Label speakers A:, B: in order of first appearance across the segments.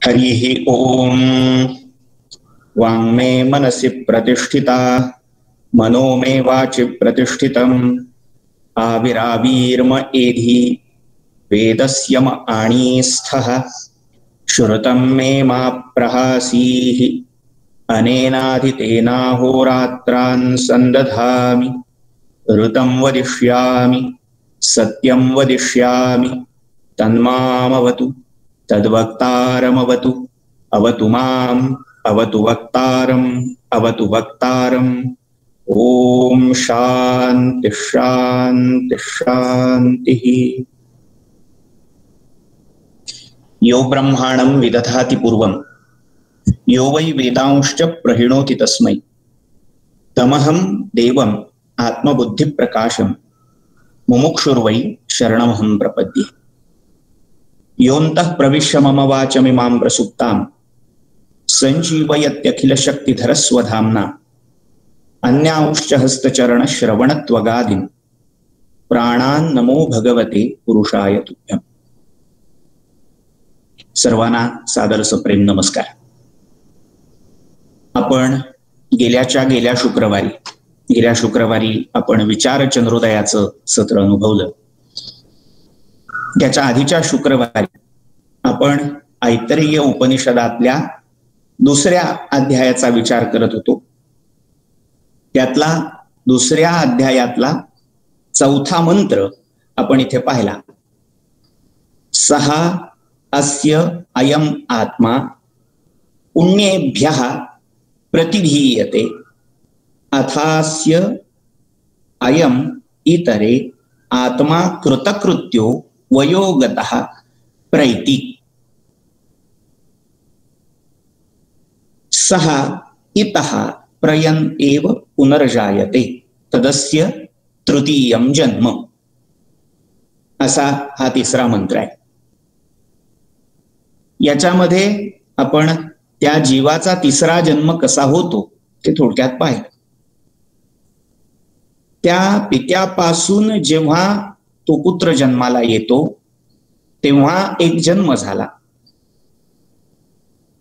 A: हरिः ओम. वाङ्मे मनसि प्रतिष्ठिता मनो मे वाचि प्रतिष्ठितम् आविरावीर्म एधि वेदस्य म आणीस्थः श्रुतं मे मा प्रहासीः अनेनाधितेनाहोरात्रान् सन्दधामि ऋतं वदिष्यामि सत्यं वदिष्यामि तन्मामवतु तद्वक्तारमवतु अवतु माम् अवतु वक्तारम् अवतु वक्तारम्. ओम शांति शांति शांतिः. यो ब्रह्माणं विदधाति पूर्वं यो वै वेदांश्च प्रहिणोति तस्मै तमहं देवम् आत्मबुद्धिप्रकाशम् मुमुक्षुर्वै शरणमहं प्रपद्ये. योऽन्तः प्रविश्य मम वाचमिमां प्रसुप्तां सञ्जीवयत्यखिलशक्तिधरस्वधाम्ना अन्यांश्च हस्तचरणश्रवणत्वगादीन् प्राणान् नमो भगवते पुरुषाय तुभ्यम्. सर्वांना सादर सप्रेम नमस्कार. आपण गेल्या शुक्रवारी आपण विचार चंद्रोदयाचं सत्र अनुभवलं. त्याच्या आधीच्या शुक्रवारी आपण ऐतरेय उपनिषदातल्या दुसऱ्या अध्यायाचा विचार करत होतो. त्यातला दुसऱ्या अध्यायातला चौथा मंत्र आपण इथे पाहिला. सहा अस्य अयम आत्मा पुण्येभ्यः प्रतिधीयते अथास्य अयम इतरे आत्मा कृतकृत्यो वयोगतः प्रैति. सः इतः प्रयन् एव पुनर्जायते तदस्य तृतीयं जन्म. असा हा तिसरा मंत्र आहे. याच्यामध्ये आपण त्या जीवाचा तिसरा जन्म कसा होतो ते थोडक्यात पाहिलं. त्या पित्यापासून जेव्हा तो पुत्र जन्माला येतो तेव्हा एक जन्म झाला.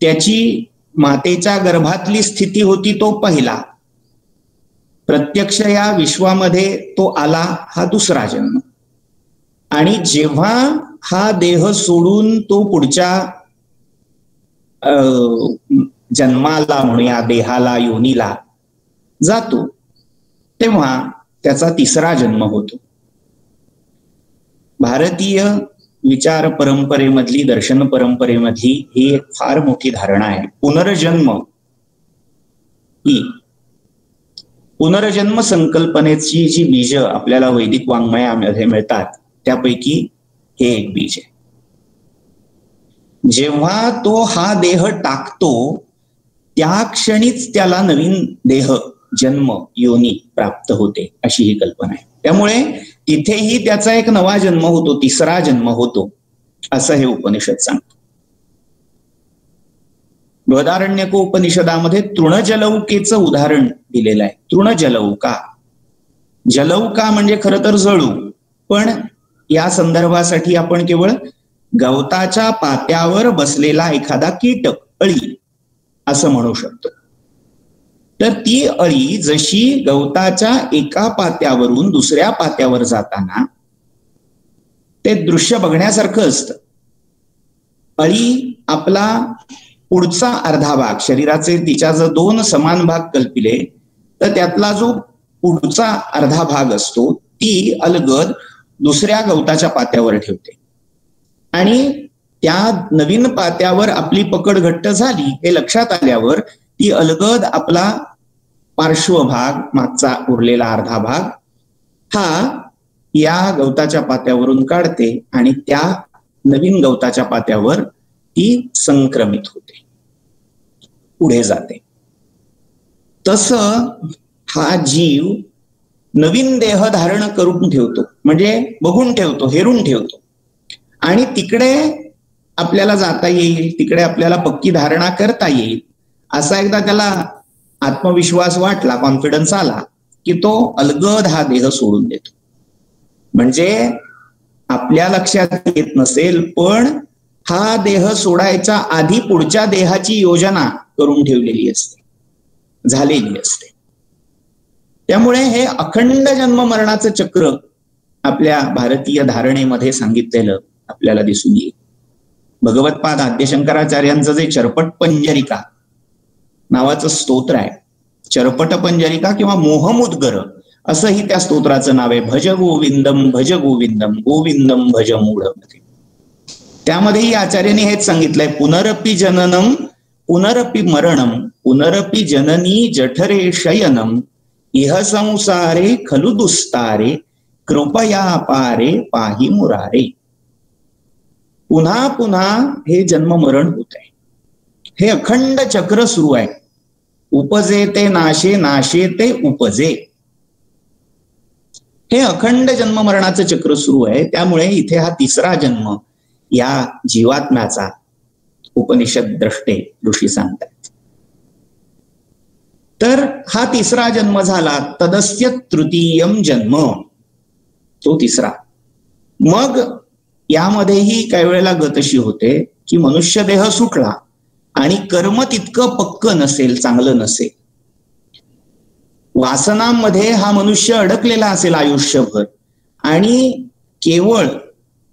A: त्याची मातेच्या गर्भातली स्थिती होती तो पहिला. प्रत्यक्ष या विश्वामध्ये तो आला हा दुसरा जन्म. आणि जेव्हा हा देह सोडून तो पुढच्या जन्माला म्हणूया देहाला योनीला जातो तेव्हा त्याचा तिसरा जन्म होतो. भारतीय विचार परंपरेमधली दर्शन परंपरेमधली ही एक फार मोठी धारणा आहे. पुनर्जन्म संकल्पनेची जी बीज आपल्याला वैदिक वाङ्मयामध्ये मिळतात त्यापैकी हे एक बीज आहे. जेव्हा तो हा देह टाकतो त्या क्षणीच त्याला नवीन देह जन्म योनी प्राप्त होते अशी ही कल्पना आहे. त्यामुळे तिथेही त्याचा एक नवा जन्म होतो, तिसरा जन्म होतो असं हे उपनिषद सांगतो. बृहदारण्यक उपनिषदामध्ये तृणजलौकेचं उदाहरण दिलेलं आहे. तृणजलौका, जलौका म्हणजे खरं तर जळू, पण या संदर्भासाठी आपण केवळ गवताच्या पात्यावर बसलेला एखादा कीटक, अळी असं म्हणू शकतो. तर ती अळी जशी गवताच्या एका पात्यावरून दुसऱ्या पात्यावर जाताना ते दृश्य बघण्यासारखं असतं. अळी आपला पुढचा अर्धा भाग, शरीराचे तिच्या जर दोन समान भाग कल्पिले तर त्यातला जो पुढचा अर्धा भाग असतो ती अलगद दुसऱ्या गवताच्या पात्यावर ठेवते. आणि त्या नवीन पात्यावर आपली पकड घट्ट झाली हे लक्षात आल्यावर ती अलगद आपला पार्श्वभाग, मागचा उरलेला अर्धा भाग हा या गवताच्या पात्यावरून काढते आणि त्या नवीन गवताच्या पात्यावर ती संक्रमित होते, पुढे जाते. तसं हा जीव नवीन देह धारण करून ठेवतो, म्हणजे बघून ठेवतो, हेरून ठेवतो. आणि तिकडे आपल्याला जाता येईल, तिकडे आपल्याला पक्की धारणा करता येईल असा एकदा त्याला आत्मविश्वास वाटला, कॉन्फिडन्स आला की तो अलगद हा देह सोडून देतो. म्हणजे आपल्या लक्षात येत नसेल पण हा देह सोडायचा आधी पुढच्या देहाची योजना करून ठेवलेली असते, झालेली असते. त्यामुळे हे अखंड जन्म मरणाचं चक्र आपल्या भारतीय धारणेमध्ये सांगितलेलं आपल्याला दिसून येईल. भगवत्पाद आद्यशंकराचार्यांचं जे चरपट पंजरिका नावाचं स्तोत्र आहे, चरपट पंजरिका किंवा मोहमुद्गर असंही त्या स्तोत्राचं नाव आहे. भज गोविंदम भज गोविंदम गोविंदम भज मूढमते. त्यामध्येही आचार्यांनी हेच सांगितलंय, पुनरपि जननम पुनरपि मरणम पुनरपि जननी जठरे शयनम इह संसारे खलु दुस्तारे कृपया पारे पाही मुरारे. पुन्हा पुन्हा हे जन्म मरण होत आहे, हे अखंड चक्र सुरू आहे. उपजे ते नाशे, नाशे ते उपजे, हे अखंड जन्म मरणाचं चक्र सुरू आहे. त्यामुळे इथे हा तिसरा जन्म या जीवात्म्याचा उपनिषद द्रष्टे ऋषी सांगतात. तर हा तिसरा जन्म झाला, तदस्य तृतीयम जन्म, तो तिसरा. मग यामध्येही काही वेळेला गत अशी होते की मनुष्य देह सुटला आणि कर्म तितकं पक्क नसेल, चांगलं नसेल, वासनांमध्ये हा मनुष्य अडकलेला असेल आयुष्यभर आणि केवळ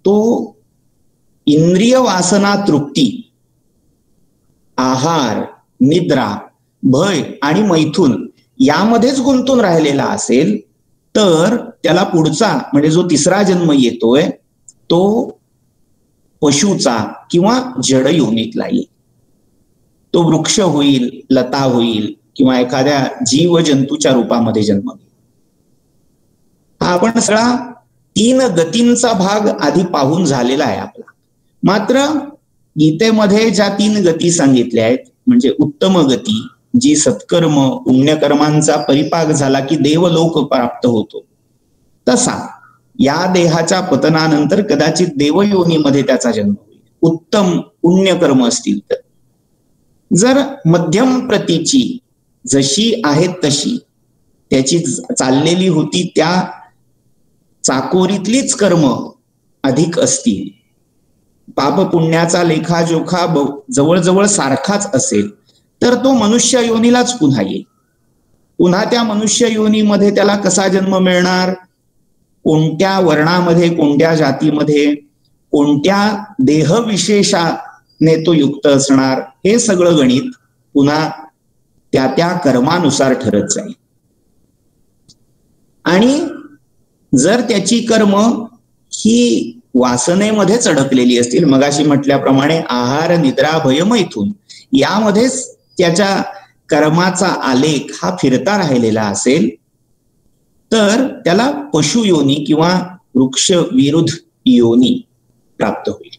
A: तो इंद्रिय वासना तृप्ती, आहार, निद्रा, भय आणि मैथुन यामध्येच गुंतून राहिलेला असेल, तर त्याला पुढचा म्हणजे जो तिसरा जन्म येतोय तो पशुचा किंवा जड योनीतला येईल. तो वृक्ष होईल, लता होईल किंवा एखाद्या जीव जंतूच्या रूपामध्ये जन्म घेईल. हा आपण सगळा 3 गतींचा भाग आधी पाहून झालेला आहे आपला. मात्र गीतेमध्ये ज्या 3 गती सांगितल्या आहेत, म्हणजे उत्तम गती जी सत्कर्म पुण्यकर्मांचा परिपाक झाला की देवलोक प्राप्त होतो, तसा या देहाच्या पतनानंतर कदाचित देवयोनीमध्ये त्याचा जन्म होईल, उत्तम पुण्यकर्म असतील तर. जर मध्यम प्रतीची जशी आहे तशी त्याची चाललेली होती त्या चाकोरीतलीच कर्म अधिक असतील, पाप पुण्याचा लेखाजोखा जवळजवळ सारखाच असेल, तर तो मनुष्य योनीलाच पुन्हा येईल. पुन्हा त्या मनुष्य योनीमध्ये त्याला कसा जन्म मिळणार, कोणत्या वर्णामध्ये, कोणत्या जातीमध्ये, कोणत्या देहविशेषाने तो युक्त असणार, हे सगळं गणित पुन्हा त्या त्या कर्मानुसार ठरत जाईल. आणि जर त्याची कर्म ही वासनेमध्येच अडकलेली असतील, मगाशी म्हटल्याप्रमाणे आहार, निद्रा, भय, मैथुन यामध्येच त्याच्या कर्माचा आलेख हा फिरता राहिलेला असेल, तर त्याला पशु योनी किंवा वृक्ष विरुद्ध योनी प्राप्त होईल.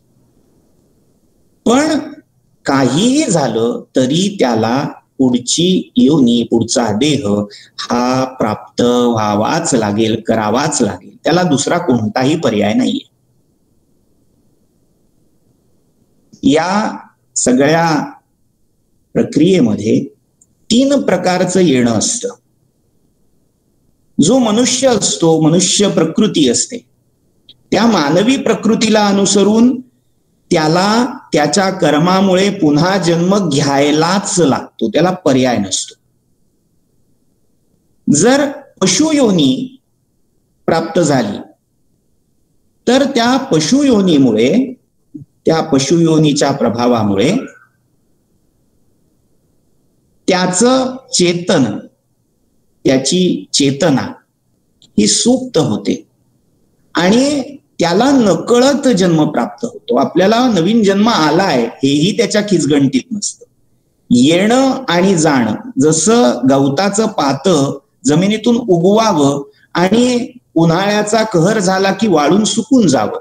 A: पण काहीही झालं तरी त्याला पुढची योनी, पुढचा देह हा प्राप्त व्हावाच लागेल, करावाच लागेल. त्याला दुसरा कोणताही पर्याय नाहीये. या सगळ्या प्रक्रियेमध्ये 3 प्रकारचं येणं असतं. जो मनुष्य असतो, मनुष्य प्रकृती असते, त्या मानवी प्रकृतीला अनुसरून त्याला त्याच्या कर्मामुळे पुन्हा जन्म घ्यायलाच लागतो, त्याला पर्याय नसतो. जर पशुयोनी प्राप्त झाली तर त्या पशुयोनीमुळे, त्या पशुयोनीच्या प्रभावामुळे त्याचं चेतन, त्याची चेतना ही सुप्त होते आणि त्याला नकळत जन्म प्राप्त होतो. आपल्याला नवीन जन्म आलाय हेही त्याच्या खिचगणतीत नसतं. येणं आणि जाणं, जसं गवताचं पातं जमिनीतून उगवावं आणि उन्हाळ्याचा कहर झाला की वाळून सुकून जावं,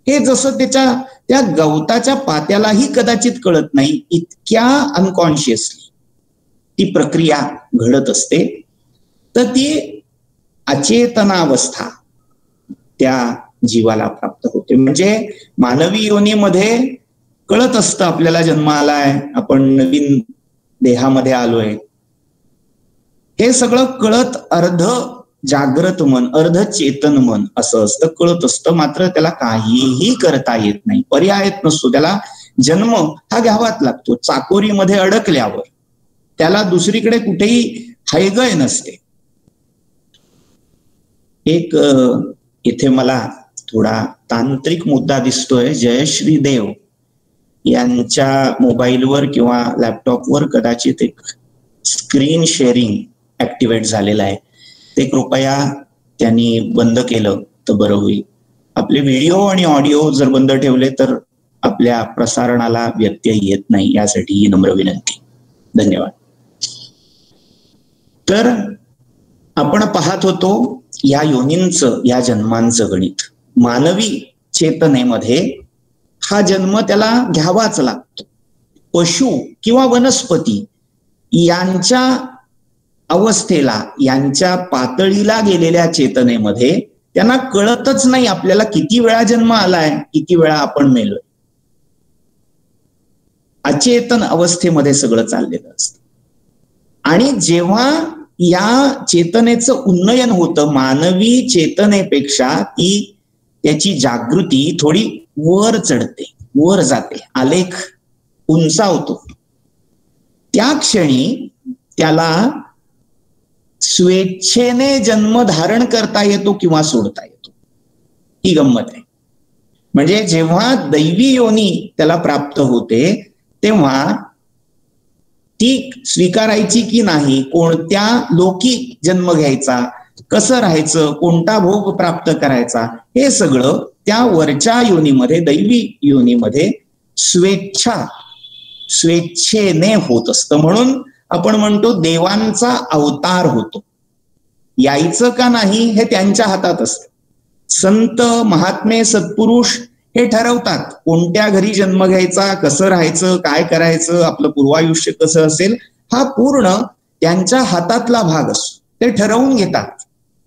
A: हे जसं त्या गवताच्या पात्यालाही कदाचित कळत नाही, इतक्या अनकॉन्शियसली ती प्रक्रिया घडत असते. तर ती अचेतनावस्था त्या जीवाला प्राप्त होते. म्हणजे मानवी योनीमध्ये कळत असतं आपल्याला जन्म आलाय, आपण नवीन देहामध्ये आलोय, हे सगळं कळत अर्ध जागृत मन, अर्धचेतन मन असं असतं, कळत असतं, मात्र त्याला काहीही करता येत नाही, पर्यायच नसतो. त्याला जन्म हा घ्यावाच लागतो. चाकोरीमध्ये अडकल्यावर त्याला दुसरीकडे कुठेही हयगय नसते. एक इथे मला थोडा तांत्रिक मुद्दा दिसतोय. जयश्री देव यांच्या मोबाईलवर किंवा लॅपटॉपवर कदाचित एक स्क्रीन शेअरिंग ऍक्टिव्हेट झालेलं आहे. ते कृपया त्यांनी बंद केलं तर बरं होईल. आपले व्हिडिओ आणि ऑडिओ जर बंद ठेवले तर आपल्या प्रसारणाला व्यत्यय येत नाही, यासाठी ही नम्र विनंती. धन्यवाद. तर आपण पाहत होतो या योनींचं, या जन्मांचं गणित. मानवी चेतनेमध्ये हा जन्म त्याला घ्यावाच लागतो. पशु किंवा वनस्पती यांच्या अवस्थेला, यांच्या पातळीला गेलेल्या चेतनेमध्ये त्यांना कळतच नाही आपल्याला किती वेळा जन्म आलाय, किती वेळा आपण मेलोय. अचेतन अवस्थेमध्ये सगळं चाललेलं असतं. आणि जेव्हा या चेतनेचं उन्नयन होतं, मानवी चेतनेपेक्षा ती त्याची जागृती थोडी वर चढते, वर जाते, आलेख उंचावतो. त्या क्षणी त्याला स्वेच्छेने जन्म धारण करता येतो किंवा सोडता येतो. ही गंमत आहे. म्हणजे जेव्हा दैवी योनी त्याला प्राप्त होते तेव्हा ती स्वीकारायची की नाही, कोणत्या लोकी जन्म घ्यायचा, कसं राहायचं, कोणता भोग प्राप्त करायचा, हे सगळं त्या वरच्या योनीमध्ये, दैवी योनीमध्ये स्वेच्छेने होत असतं. म्हणून आपण म्हणतो देवांचा अवतार होतो. यायचं का नाही हे त्यांच्या हातात असतं. संत, महात्मे, सत्पुरुष हे ठरवतात कोणत्या घरी जन्म घ्यायचा, कसं राहायचं, काय करायचं, आपलं पूर्वायुष्य कसं असेल, हा पूर्ण त्यांच्या हातातला भाग असतो. ते ठरवून घेतात.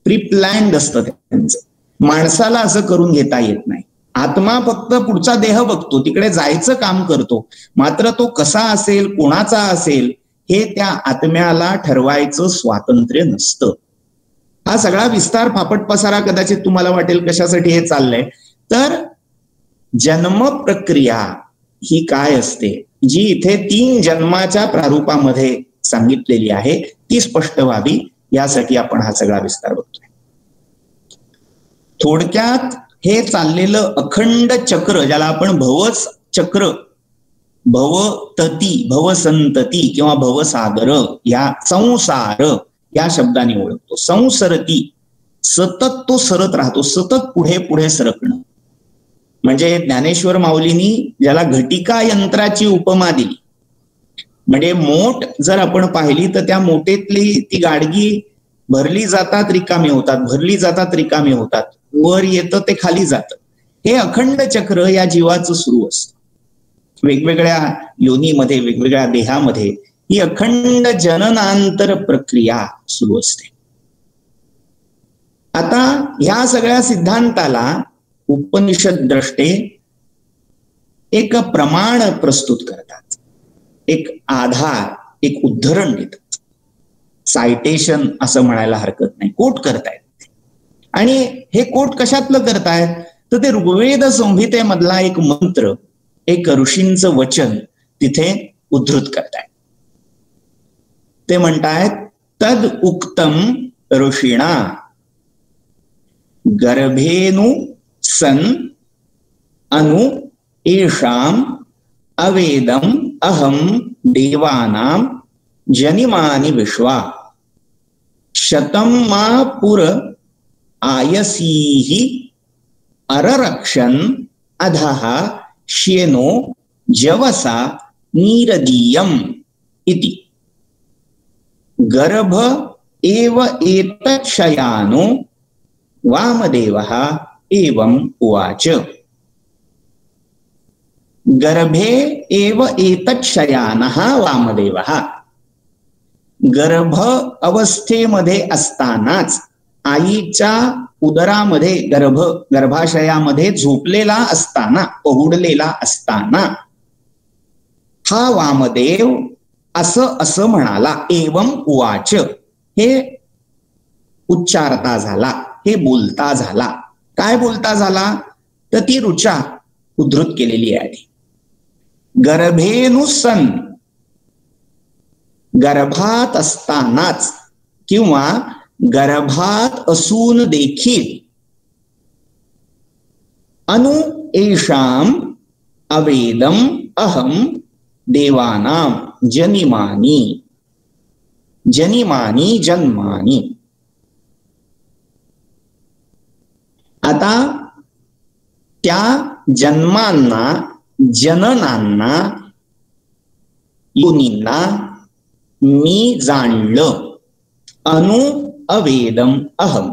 A: प्री प्लॅन्ड असतं त्यांचं. माणसाला असं करून घेता येत नाही. आत्मा फक्त पुढचा देह बघतो, तिकडे जायचं काम करतो, मात्र तो कसा असेल, कोणाचा असेल, हे त्या आत्म्याला ठरवायचं स्वातंत्र्य नसतं. हा सगळा विस्तार, फापट पसारा कदाचित तुम्हाला वाटेल कशासाठी हे चाललंय. तर जन्म प्रक्रिया ही काय असते, जी इथे 3 जन्माच्या प्रारूपामध्ये सांगितलेली आहे, ती स्पष्ट व्हावी यासाठी आपण हा सगळा विस्तार बघतोय. थोडक्यात हे चाललेलं अखंड चक्र, ज्याला आपण भवच चक्र, भवतती, भवसंतती किंवा भवसागर, या संसार या शब्दाने ओळखतो. संसरती, सतत तो सरत राहतो, सतत पुढे पुढे सरकणं. म्हणजे ज्ञानेश्वर माऊलींनी ज्याला घटिका यंत्राची उपमा दिली. म्हणजे मोठ जर आपण पाहिली तर त्या मोठेतली ती गाडगी भरली जातात, रिकामी होतात, भरली जातात, रिकामी होतात, वर येतं ते खाली जातं. हे अखंड चक्र या जीवाचं सुरू असतं. वेगवेगळ्या योनीमध्ये, वेगवेगळ्या देहामध्ये ही अखंड जननांतर प्रक्रिया सुरू असते. आता ह्या सगळ्या सिद्धांताला उपनिषद द्रष्टे एक प्रमाण प्रस्तुत करतात, एक आधार, एक उद्धरण देतात. सायटेशन असं म्हणायला हरकत नाही, कोट करतायत. आणि हे कोट कशातलं करतायत तर ते ऋग्वेद संहितेमधला एक मंत्र, एक ऋषींचं वचन तिथे उद्धृत करतायत. ते म्हणतायत, तद उक्तम ऋषीणा गर्भेनु सन अनु येषाम अवेदम अहम देवानाम जनिमानि विश्वा शतम मा पुर आयसीहि अररक्षन अधः श्येनो जवसा नीरदीयम इति गर्भ एव एतच्छयानो वामदेवः एवं उवाच. गर्भे एव एतच्छयानः वामदेवः. गर्भ अवस्थेमध्ये असतानाच, आईच्या उदरामध्ये, गर्भाशयामध्ये झोपलेला असताना, पहुडलेला असताना हा वामदेव असं म्हणाला. एवं उवाच, हे उच्चारता झाला, हे बोलता झाला. काय बोलता झाला? तर ती ऋचा उद्धृत केलेली आहे. गर्भेनुसन, गर्भात असतानाच किंवा गर्भात असून देखील अनु एषाम अवेदम अहम देवानाम जनिमानी, जनिमानी जन्मानी. आता त्या जन्मांना, जननांना, योनींना मी जाणलं. अनु अवेदम अहम.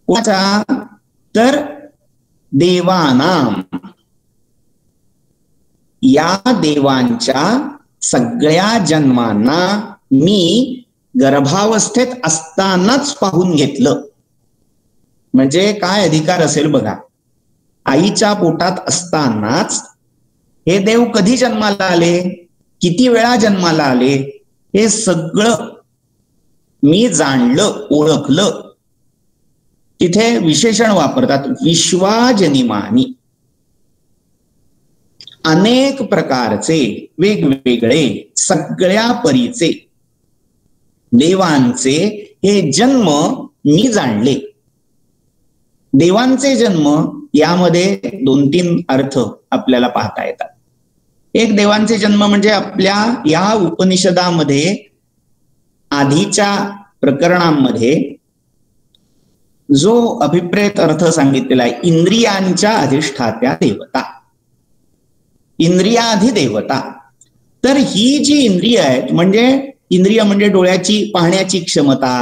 A: कोणाचा? तर देवानाम, या देवांच्या सगळ्या जन्मांना मी गर्भावस्थेत असतानाच पाहून घेतलं. म्हणजे काय अधिकार असेल बघा. आईच्या पोटात असतानाच हे देव कधी जन्माला आले, किती वेळा जन्माला आले, हे सगळं मी जाणलं, ओळखलं. तिथे विशेषण वापरतात विश्वाजनिमानी. अनेक प्रकारचे, वेगवेगळे, सगळ्या परीचे देवांचे हे जन्म मी जाणले. देवांचे जन्म यामध्ये 2-3 अर्थ आपल्याला पाहता येतात. एक, देवांचे जन्म म्हणजे आपल्या या उपनिषदामध्ये आधीच्या प्रकरणांमध्ये जो अभिप्रेत अर्थ सांगितलेला आहे, इंद्रियांच्या अधिष्ठात्या देवता, इंद्रियाधिदेवता. तर ही जी इंद्रिय आहेत, म्हणजे इंद्रिय म्हणजे डोळ्याची पाहण्याची क्षमता,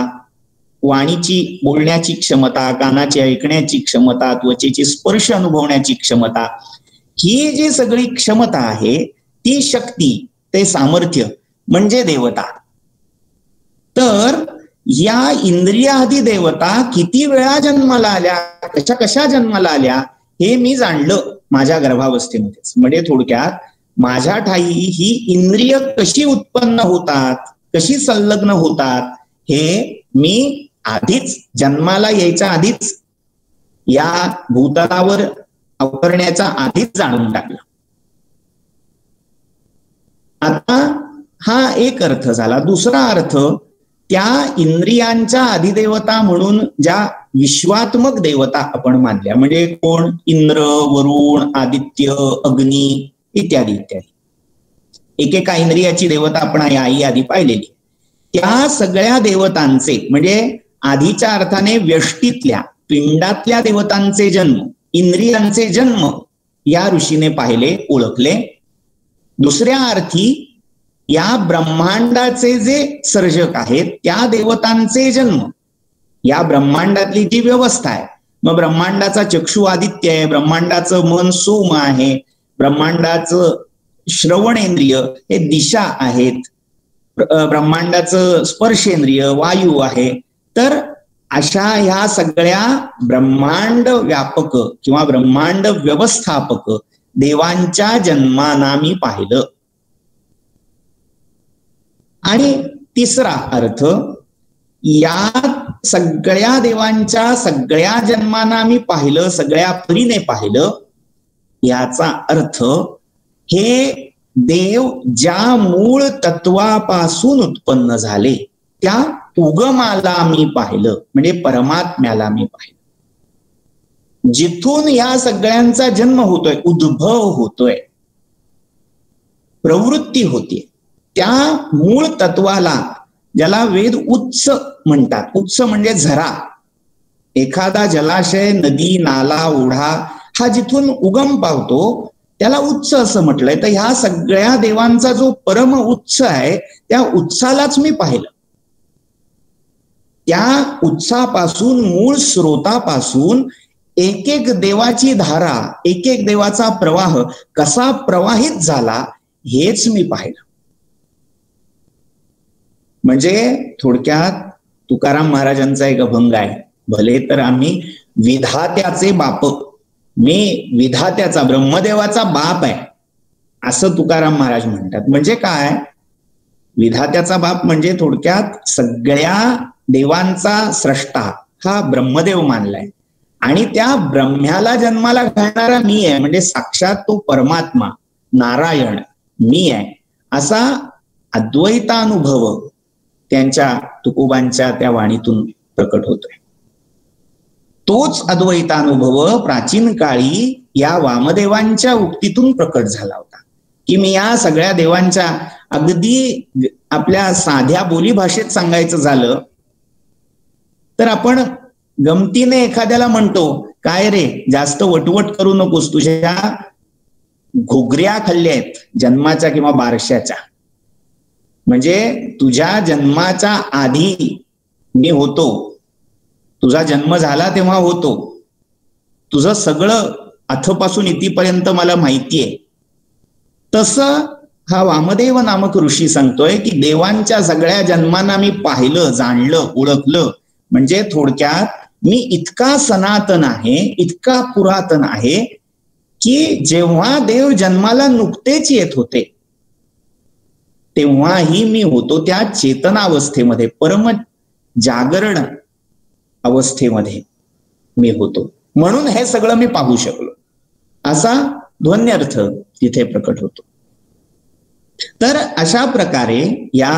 A: वाणीची बोलण्याची क्षमता, कानाची ऐकण्याची क्षमता, त्वचेची स्पर्श अनुभवण्याची क्षमता, ही जी सगळी क्षमता आहे, ती शक्ती, ते सामर्थ्य म्हणजे देवता. तर या इंद्रियादी देवता किती वेळा जन्माला आल्या, कशा कशा जन्माला आल्या, हे मी जाणलं माझ्या गर्भावस्थेमध्येच. म्हणजे थोडक्यात माझ्या ठाई ही इंद्रिय कशी उत्पन्न होतात, कशी संलग्न होतात, हे मी आधीच, जन्माला यायच्या आधीच, या भूतलावर अवतरण्याच्या आधीच जाणून टाकलं. आता हा एक अर्थ झाला. दुसरा अर्थ, त्या इंद्रियांच्या अधिदेवता म्हणून ज्या विश्वात्मक देवता आपण मानल्या, म्हणजे कोण? इंद्र, वरुण, आदित्य, अग्नी इत्यादी इत्यादी. एकेका इंद्रियाची देवता आपण आई आधी पाहिलेली. त्या सगळ्या देवतांचे, म्हणजे आधीच्या अर्थाने व्यष्टीतल्या, पिंडातल्या देवतांचे जन्म, इंद्रियांचे जन्म या ऋषीने पाहिले, ओळखले. दुसऱ्या अर्थी या ब्रह्मांडाचे जे सर्जक आहेत त्या देवतांचे जन्म, या ब्रह्मांडातली जी व्यवस्था आहे, मग ब्रह्मांडाचा चक्षु आदित्य आहे, ब्रह्मांडाचं मन सोम आहे, ब्रह्मांडाचं श्रवणेंद्रिय हे दिशा आहेत, ब्रह्मांडाचं स्पर्शेंद्रिय वायू आहे. तर अशा ह्या सगळ्या ब्रह्मांड व्यापक किंवा ब्रह्मांड व्यवस्थापक देवांच्या जन्माना मी पाहिलं. आणि तिसरा अर्थ, या सगळ्या देवांच्या सगळ्या जन्माना मी पाहिलं, सगळ्या परीने पाहिलं. याचा अर्थ, हे देव ज्या मूळ तत्वापासून उत्पन्न झाले त्या उगमाला मी पाहिलं, म्हणजे परमात्म्याला मी पाहिलं. जिथून या सगळ्यांचा जन्म होतोय, उद्भव होतोय, प्रवृत्ती होतीये, त्या मूळ तत्वाला, ज्याला वेद उच्च म्हणतात, उच्च म्हणजे झरा, एखादा जलाशय, नदी, नाला, ओढा हा जिथून उगम पावतो त्याला उच्च असं म्हटलंय. तर ह्या सगळ्या देवांचा जो परम उच्च आहे, त्या उच्चालाच मी पाहिलं. त्या उत्सापासून, मूळ स्रोतापासून एक एक देवाची धारा, एक एक देवाचा प्रवाह कसा प्रवाहित झाला, हेच मी पाहिलं. म्हणजे थोडक्यात तुकाराम महाराजांचा एक अभंग आहे, भले तर आम्ही विधात्याचे बाप, मी विधात्याचा, ब्रह्मदेवाचा बाप आहे, असं तुकाराम महाराज म्हणतात. म्हणजे काय? विधात्याचा बाप म्हणजे थोडक्यात सगळ्या देवांचा स्रष्टा हा ब्रह्मदेव मानलाय. आणि त्या ब्रह्म्याला जन्माला घालणारा मी आहे, म्हणजे साक्षात तो परमात्मा नारायण मी आहे, असा अद्वैतानुभव त्यांच्या तुकोबांच्या त्या वाणीतून प्रकट होतोय. तोच अद्वैतानुभव प्राचीन काळी या वामदेवांच्या उक्तीतून प्रकट झाला होता की मी या सगळ्या देवांच्या, अगदी आपल्या साध्या बोलीभाषेत सांगायचं झालं तर आपण गमतीने एखाद्याला म्हणतो, काय रे जास्त वटवट करू नकोस, तुझ्या घुगऱ्या खाल्ल्या आहेत जन्माच्या किंवा बारशाच्या, म्हणजे तुझ्या जन्माच्या आधी मी होतो, तुझा जन्म झाला तेव्हा होतो, तुझं सगळं अथपासून इथपर्यंत मला माहितीये. तसं हा वामदेव नामक ऋषी सांगतोय की देवांच्या सगळ्या जन्मांना मी पाहिलं, जाणलं, ओळखलं, म्हणजे थोडक्यात मी इतका सनातन आहे, इतका पुरातन आहे की जेव्हा देव जन्माला नुकतेच येत होते तेव्हाही मी होतो त्या चेतनावस्थेमध्ये, परम जागरण अवस्थेमध्ये मी होतो, म्हणून हे सगळं मी पाहू शकलो, असा ध्वन्यर्थ तिथे प्रकट होतो. तर अशा प्रकारे या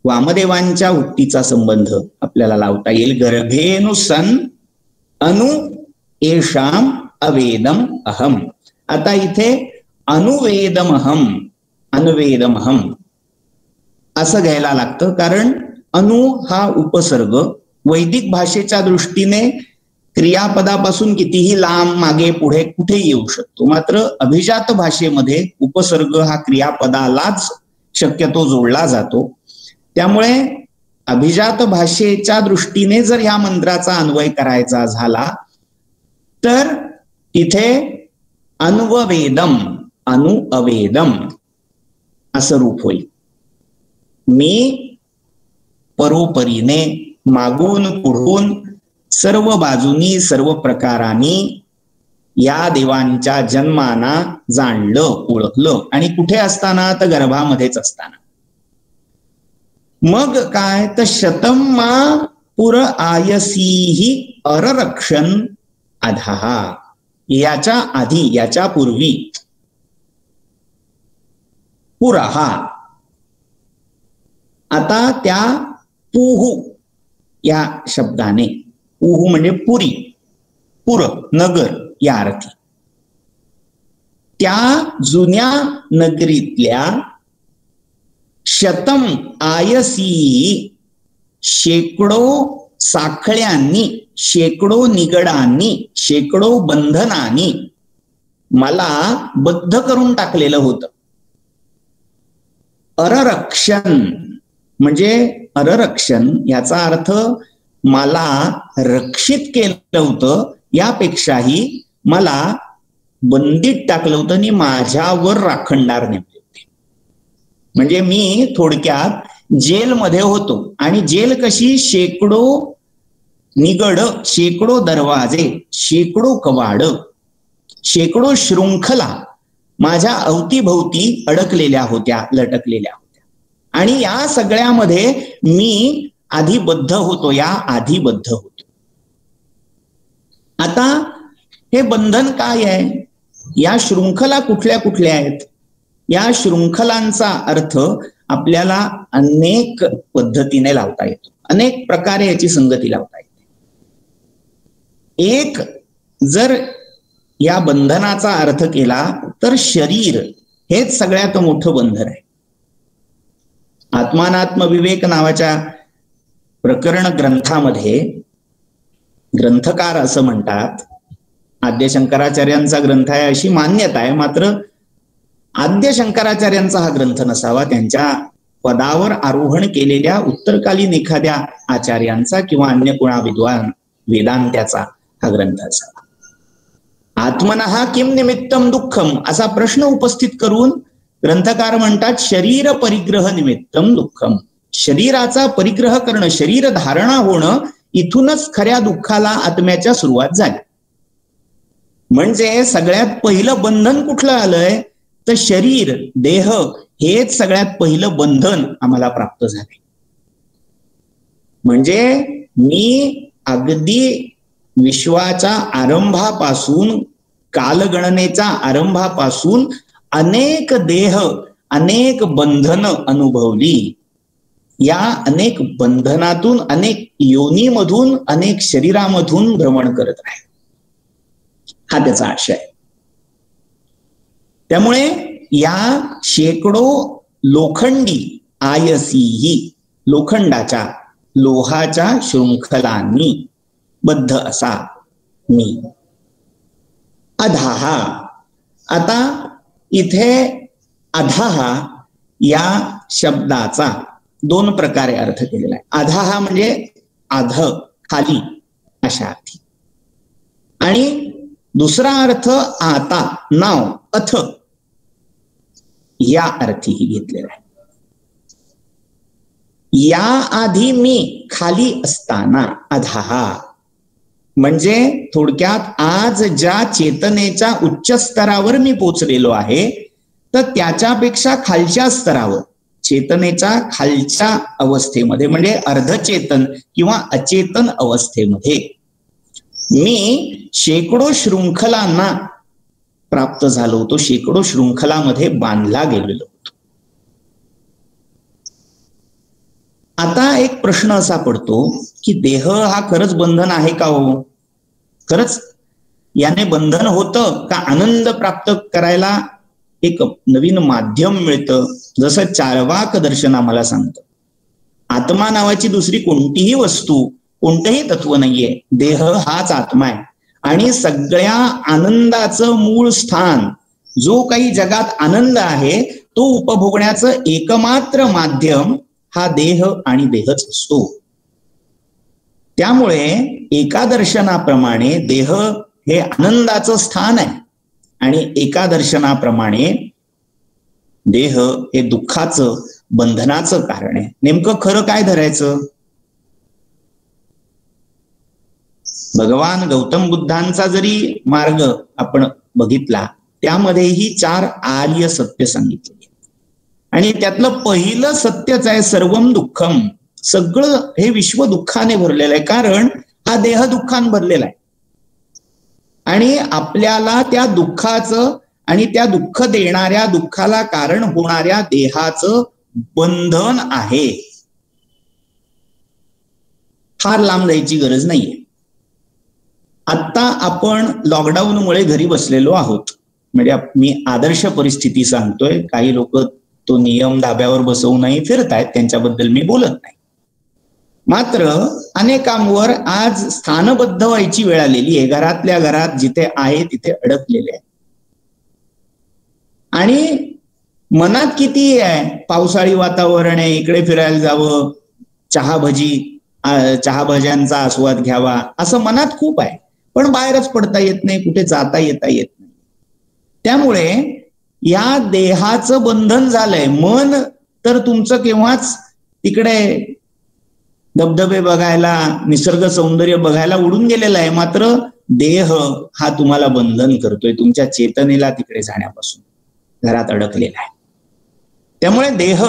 A: वामदेवांच्या उक्तीचा संबंध आपल्याला लावता येईल. गर्भेनु सन अनु येषाम अवेदम अहम. आता इथे अनुवेदमहम, अन्वेदमहम असं घ्यायला लागतं, कारण अनु हा उपसर्ग वैदिक भाषेच्या दृष्टीने क्रियापदापासून कितीही लांब मागे पुढे कुठे येऊ शकतो, मात्र अभिजात भाषेमध्ये उपसर्ग हा क्रियापदालाच शक्यतो जोडला जातो. त्यामुळे अभिजात भाषेच्या दृष्टीने जर ह्या मंत्राचा अन्वय करायचा झाला तर तिथे अन्ववेदम, अनुअवेदम असं रूप होईल. मी परोपरीने, मागून पुढून, सर्व बाजूनी, सर्व प्रकारांनी या देवांच्या जन्माना जाणलं, ओळखलं. आणि कुठे असताना? तर गर्भामध्येच असताना. मग काय तर शतम मा पुर आयसीही अररक्षण अधाहा, याच्या आधी, याच्या पूर्वी पुरहा. आता त्या पुहू या शब्दाने, पुहू म्हणजे पुरी, पुर, नगर या अर्थी, त्या जुन्या नगरीतल्या शतम आयसी, शेकडो साखळ्यांनी, शेकडो निगडांनी, शेकडो बंधनांनी मला बद्ध करून टाकलेलं होतं. अररक्षण म्हणजे अररक्षण याचा अर्थ मला रक्षित केलं होतं, यापेक्षाही मला बंदीत टाकलं होतं आणि माझ्यावर राखणदार नेमले होते. म्हणजे मी थोडक्यात जेलमध्ये होतो. आणि जेल कशी? शेकडो निगड, शेकडो दरवाजे, शेकडो कवाड, शेकडो शृंखला माझ्या अवतीभोवती अडकलेल्या होत्या, लटकलेल्या होत्या. आणि या सगळ्यामध्ये मी आधीबद्ध होतो, या आधीबद्ध होतो. आता हे बंधन काय आहे? या शृंखला कुठल्या कुठल्या आहेत? या शृंखलांचा अर्थ आपल्याला अनेक पद्धतीने लावता येतो, अनेक प्रकारे याची संगती लावता येते. एक जर या बंधनाचा अर्थ केला तर शरीर हेच सगळ्यात मोठं बंधन आहे. आत्मानात्म विवेक नावाच्या प्रकरण ग्रंथामध्ये ग्रंथकार असं म्हणतात, आद्य शंकराचार्यांचा ग्रंथ आहे अशी मान्यता आहे, मात्र आद्य शंकराचार्यांचा हा ग्रंथ नसावा, त्यांच्या पदावर आरोहण केलेल्या उत्तरकालीन एखाद्या आचार्यांचा किंवा अन्य कोणा विद्वान वेदांत्याचा हा ग्रंथ असावा. आत्मनः किम निमित्तम दुःखम असा प्रश्न उपस्थित करून ग्रंथकार म्हणतात, शरीर परिग्रह निमित्तम दुःखम. शरीराचा परिग्रह करणं, शरीर धारणा होणं, इथूनच खऱ्या दुःखाला आत्म्याच्या सुरुवात झाली. म्हणजे सगळ्यात पहिलं बंधन कुठलं आलंय तर शरीर, देह हेच सगळ्यात पहिलं बंधन आम्हाला प्राप्त झाले. म्हणजे मी अगदी विश्वाच्या आरंभापासून, कालगणनेच्या आरंभापासून अनेक देह, अनेक बंधन अनुभवली. या अनेक बंधनातून, अनेक योनीमधून, अनेक शरीरामधून भ्रमण करत राहील, हा त्याचा आशय. त्यामुळे या शेकडो लोखंडी आयसीही, लोखंडाच्या, लोहाच्या शृंखलांनी बद्ध असा मी. अधाहा. आता इथे अधाहा या शब्दाचा दोन प्रकारे अर्थ केलेला आहे. अधाहा म्हणजे अध, खाली अशा अर्थी. आणि दुसरा अर्थ आता, नाव, अथ या अर्थीही घेतलेला आहे. या आधी मी खाली असताना अधाहा, म्हणजे थोडक्यात आज ज्या चेतनेच्या उच्च स्तरावर मी पोचलेलो आहे, तर त्याच्यापेक्षा खालच्या स्तरावर, चेतनेच्या खालच्या अवस्थेमध्ये म्हणजे अर्धचेतन किंवा अचेतन अवस्थेमध्ये मी शेकडो शृंखलांना प्राप्त झालो होतो, शेकडो शृंखलामध्ये बांधला गेलेलो होतो. आता एक प्रश्न असा पडतो की देह हा खरंच बंधन आहे का हो? खरंच याने बंधन होतं का? आनंद प्राप्त करायला एक नवीन माध्यम मिळतं. जसं चार्वाक दर्शन आम्हाला सांगतं, आत्मा नावाची दुसरी कोणतीही वस्तू, कोणतंही तत्व नाहीये, देह हाच आत्मा आहे. आणि सगळ्या आनंदाचं मूळ स्थान, जो काही जगात आनंद आहे तो उपभोगण्याचं एकमात्र माध्यम हा देह आणि देहच असतो. त्यामुळे एका दर्शनाप्रमाणे देह हे आनंदाचं स्थान आहे आणि एका दर्शनाप्रमाणे देह हे दुःखाचं, बंधनाचं कारण आहे. नेमकं खरं काय धरायचं? भगवान गौतम बुद्धांचा जरी मार्ग आपण बघितला, त्यामध्येही 4 आर्य सत्य सांगितले आणि त्यातलं पहिलं सत्यच आहे सर्वम दुःखम. सगळं हे विश्व दुःखाने भरलेलं आहे, कारण हा देह दुःखाने भरलेला आहे. आणि आपल्याला त्या दुःखाचं आणि त्या दुःख देणाऱ्या, दुःखाला कारण होणाऱ्या देहाचं बंधन आहे. फार लांब जायची गरज नाहीये. आता आपण लॉकडाऊनमुळे घरी बसलेलो आहोत, म्हणजे मी आदर्श परिस्थिती सांगतोय. काही लोक तो नियम धाब्यावर बसवूनही फिरतायत, त्यांच्याबद्दल मी बोलत नाही. मात्र अनेकांवर आज स्थानबद्ध व्हायची वेळ आलेली आहे. घरातल्या घरात जिथे आहे तिथे अडकलेले आहे. आणि मनात किती आहे, पावसाळी वातावरण आहे, इकडे फिरायला जावं, चहा भज्यांचा आस्वाद घ्यावा, असं मनात खूप आहे. पण बाहेरच पडता येत नाही, कुठे जाता येत नाही. त्यामुळे या देहाचं बंधन झालंय. मन तर तुमचं केव्हाच तिकडे धबधबे बघायला, निसर्ग सौंदर्य बघायला उडून गेलेला आहे. मात्र देह हा तुम्हाला बंधन करतोय, तुमच्या चेतनेला तिकडे जाण्यापासून घरात अडकलेला आहे. त्यामुळे देह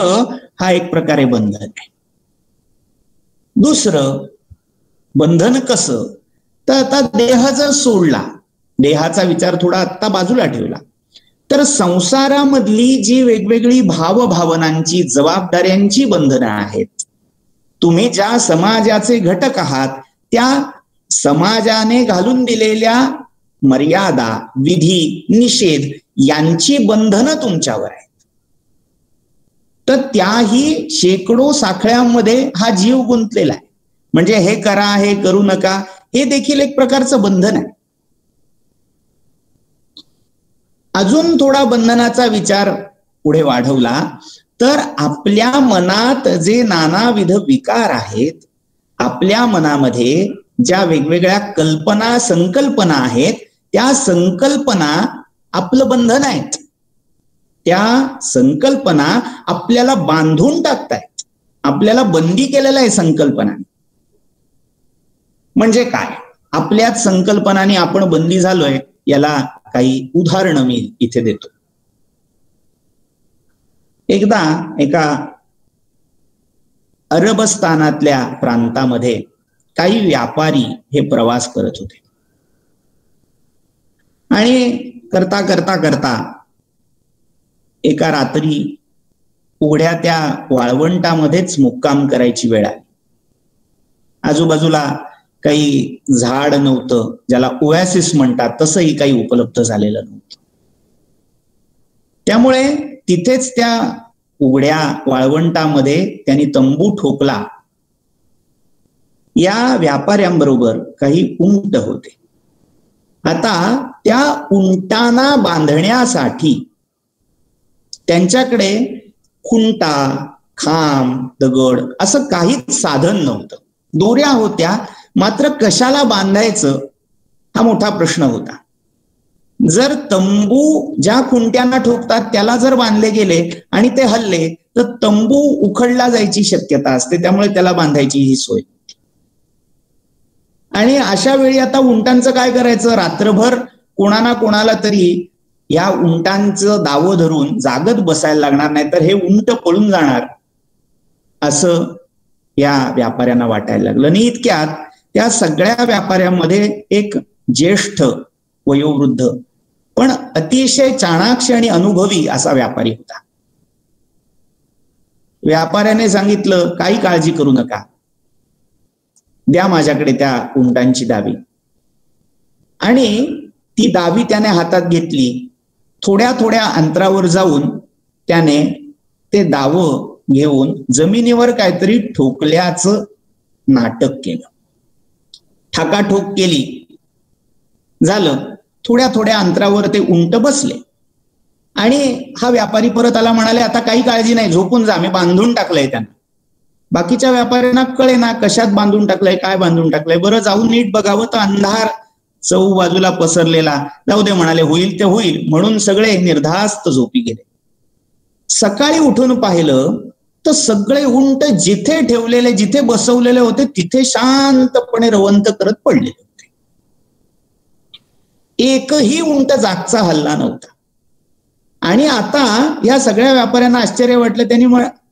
A: हा एक प्रकारे बंधन आहे. दुसरं बंधन कसं? तर आता देह जर सोडला, देहाचा विचार थोडा आत्ता बाजूला ठेवला, तर संसारामधली जी वेगवेगळी भावभावनांची, जबाबदाऱ्यांची बंधनं आहेत, तुम्ही ज्या समाजाचे घटक आहात, त्या समाजाने घालून दिलेल्या मर्यादा, विधी, निषेध यांची बंधनं तुमच्यावर आहेत. तर त्याही शेकडो साखळ्यांमध्ये हा जीव गुंतलेला आहे. म्हणजे हे करा, हे करू नका, हे देखील एक प्रकारचं बंधन आहे. अजून थोडा बंधनाचा विचार पुढे वाढवला तर आपल्या मनात जे नानाविध विकार आहेत, आपल्या मनामध्ये ज्या वेगवेगळ्या कल्पना, संकल्पना आहेत, त्या संकल्पना आपलं बंधन आहेत. त्या संकल्पना आपल्याला बांधून टाकतायत, आपल्याला बंदी केलेलं आहे संकल्पना. म्हणजे काय? आपल्याच संकल्पनाने आपण बंदी झालोय. याला काही उदाहरणं मी इथे देतो. एकदा एका अरबस्थानातल्या प्रांतामध्ये काही व्यापारी हे प्रवास करत होते आणि करता करता करता एका रात्री उघड्या त्या वाळवंटामध्येच मुक्काम करायची वेळ आली. आजूबाजूला काही झाड नव्हतं, ज्याला ओएसिस म्हणतात, तसंही काही उपलब्ध झालेलं नव्हतं. त्यामुळे तिथेच त्या उघड्या वाळवंटामध्ये त्यांनी तंबू ठोकला. या व्यापाऱ्यांबरोबर काही उंट होते. आता त्या उंटांना बांधण्यासाठी त्यांच्याकडे खुंटा, खांब, दगड असं काहीच साधन नव्हतं. दोऱ्या होत्या, मात्र कशाला बांधायचं हा मोठा प्रश्न होता. जर तंबू ज्या खुंट्यांना ठोकतात त्याला जर बांधले गेले आणि ते हल्ले तर तंबू उखडला जायची शक्यता असते. त्यामुळे त्याला बांधायची ही सोय. आणि अशा वेळी आता उंटांचं काय करायचं? रात्रभर कोणाला कोणाला तरी या उंटांचं दावं धरून जागत बसायला लागणार, नाही तर हे उंट पळून जाणार, असं या व्यापाऱ्यांना वाटायला लागलं. आणि इतक्यात त्या सगळ्या व्यापाऱ्यांमध्ये एक ज्येष्ठ वयोवृद्ध पण अतिशय चाणाक्ष आणि अनुभवी असा व्यापारी होता. व्यापाऱ्याने सांगितलं, काही काळजी करू नका, द्या माझ्याकडे त्या उंटांची दावी. आणि ती दावी त्याने हातात घेतली. थोड्या थोड्या अंतरावर जाऊन त्याने ते दावं घेऊन जमिनीवर काहीतरी ठोकल्याचं नाटक केलं. ठाकाठोक केली. झालं. थोड्या थोड्या अंतरावर ते उंट बसले आणि हा व्यापारी परत आला. म्हणाले, आता काही काळजी नाही, झोपून जा, मी बांधून टाकलंय त्यांना. बाकीच्या व्यापाऱ्यांना कळेना कशात बांधून टाकलंय, काय बांधून टाकलंय. बरं, जाऊन नीट बघावं तर अंधार चहू बाजूला पसरलेला. जाऊ दे म्हणाले, होईल ते होईल म्हणून सगळे निर्धास्त झोपी गेले. सकाळी उठून पाहिलं तर सगळे उंट जिथे ठेवलेले, जिथे बसवलेले होते तिथे शांतपणे रवंत करत पडलेले होते. एकही उंट जागचा हल्ला नव्हता. आणि आता या सगळ्या व्यापाऱ्यांना आश्चर्य वाटलं. त्यांनी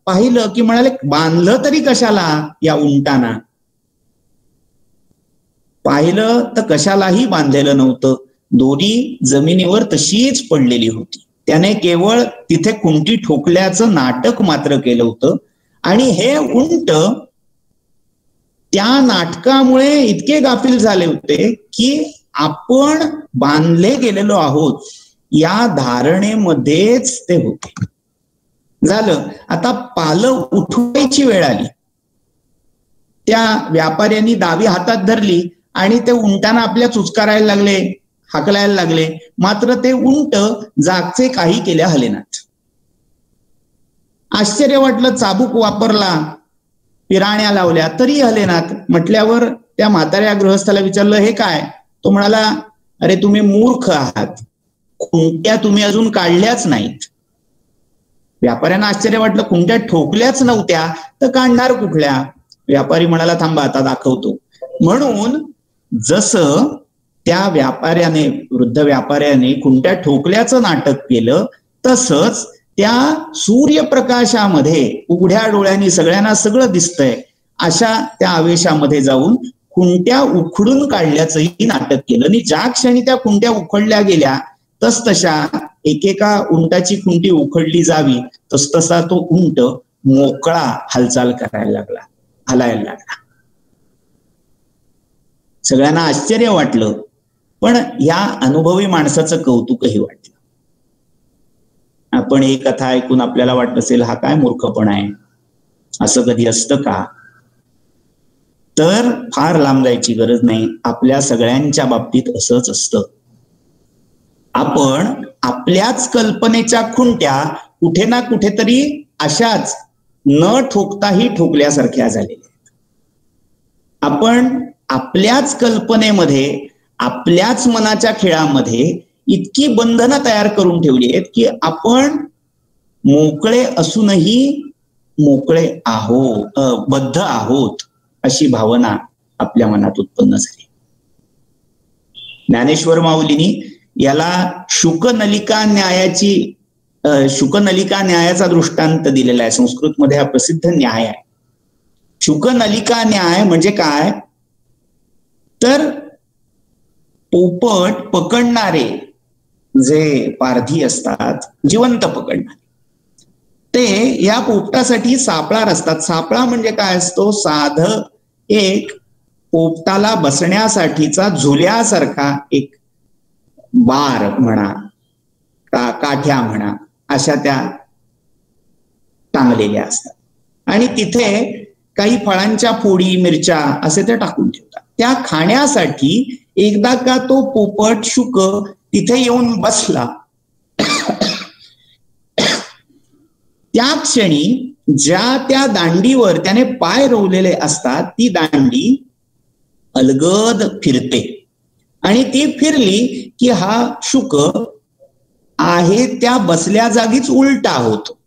A: पाहिलं की म्हणाले, बांधलं तरी कशाला या उंटांना? पाहिलं तर कशालाही बांधलेलं नव्हतं. दोरी जमिनीवर तशीच पडलेली होती. त्याने केवळ तिथे खुंटी ठोकल्याचं नाटक मात्र केलं होतं. आणि हे उंट त्या नाटकामुळे इतके गाफील झाले होते की आपण बांधले गेलेलो आहोत या धारणेमध्येच ते होते. झालं. आता पालं उठवायची वेळ आली. त्या व्यापाऱ्यांनी दावी हातात धरली आणि ते उंटांना आपल्या चुचकारायला लागले, हाकलायला लागले. मात्र ते उंट जागचे काही केल्या हलेनात. आश्चर्य वाटलं. चाबूक वापरला, पिराण्या लावल्या तरी हलेनात. म्हटल्यावर त्या म्हाताऱ्या गृहस्थाला विचारलं, हे काय? तो म्हणाला, अरे तुम्ही मूर्ख आहात, खुंट्या तुम्ही अजून काढल्याच नाहीत. व्यापाऱ्यांना आश्चर्य वाटलं, खुंट्या ठोकल्याच नव्हत्या तर काढणार कुठल्या? व्यापारी म्हणाला, थांबा आता दाखवतो. म्हणून जसं त्या व्यापाऱ्याने, वृद्ध व्यापाऱ्याने खुंट्या ठोकल्याचं नाटक केलं, तसंच त्या सूर्यप्रकाशामध्ये उघड्या डोळ्यांनी सगळ्यांना सगळं दिसतंय अशा त्या आवेशामध्ये जाऊन खुंट्या उखडून काढल्याचंही नाटक केलं. आणि ज्या क्षणी त्या खुंट्या उखडल्या गेल्या तसतशा एकेका उंटाची खुंटी उखडली जावी तसतसा तो उंट मोकळा हालचाल करायला लागला, हलायला लागला. सगळ्यांना आश्चर्य वाटलं, पण या अनुभवी माणसाचं कौतुकही वाटलं. आपण ही कथा ऐकून आपल्याला वाटत असेल, हा काय मूर्खपणा आहे, असं कधी असतं का? तर फार लांब जायची गरज नाही. आपल्या सगळ्यांच्या बाबतीत असंच असतं. आपण आपल्याच कल्पनेच्या खुंट्या कुठे ना कुठेतरी अशाच न ठोकताही ठोकल्यासारख्या झालेल्या आहेत. आपण आपल्याच कल्पनेमध्ये, आपल्याच मनाच्या खेळामध्ये इतकी बंधनं तयार करून ठेवली आहेत की आपण मोकळे असूनही मोकळे आहोत, बद्ध आहोत अशी भावना आपल्या मनात उत्पन्न झाली. ज्ञानेश्वर माऊलींनी याला शुकनलिका न्यायाची शुकनलिका न्यायाचा दृष्टांत दिलेला आहे. संस्कृतमध्ये हा प्रसिद्ध न्याय आहे. शुकनलिका न्याय म्हणजे काय, तर पोपट पकडणारे जे पारधी असतात, जिवंत पकडणारे, ते या पोपटासाठी सापळा रचतात. सापळा म्हणजे काय असतो, साध एक पोपटाला बसण्यासाठीचा झुल्यासारखा एक बार म्हणा, काठ्या म्हणा, अशा त्या टांगलेल्या असतात. आणि तिथे काही फळांच्या फोडी, मिरच्या असे ते टाकून ठेवतात. त्या खाण्यासाठी एकदा का तो पोपट शुक तिथे येऊन बसला, त्या क्षणी ज्या त्या दांडीवर त्याने पाय रोवलेले असतात, ती दांडी अलगद फिरते. आणि ती फिरली की हा शुक आहे त्या बसल्या जागीच उलटा होतो.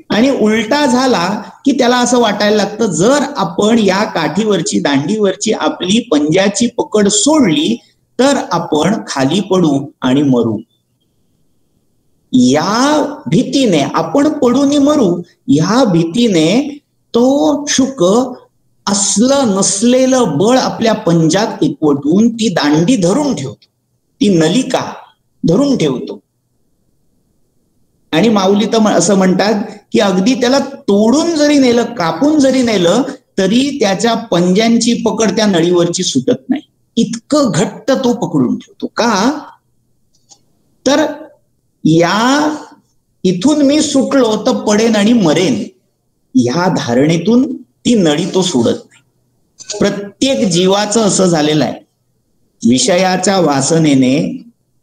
A: आणि उलटा झाला की त्याला असं वाटायला लागतं, जर आपण या काठीवरची, दांडीवरची आपली पंजाची पकड सोडली तर आपण खाली पडू आणि मरू. या भीतीने, आपण पडून मरू या भीतीने तो शुक असलं नसलेलं बळ आपल्या पंजात एकवटून ती दांडी धरून ठेवतो, ती नलिका धरून ठेवतो. आणि माऊली तर असं म्हणतात की अगदी त्याला तोडून जरी नेलं, कापून जरी नेलं, तरी त्याच्या पंजांची पकड त्या नळीवरची सुटत नाही. इतकं घट्ट तो पकडून ठेवतो. का तर या इथून मी सुटलो तर पडेन आणि मरेन, ह्या धारणेतून ती नळी तो सोडत नाही. प्रत्येक जीवाचं असं झालेलं आहे. विषयाच्या वासनेने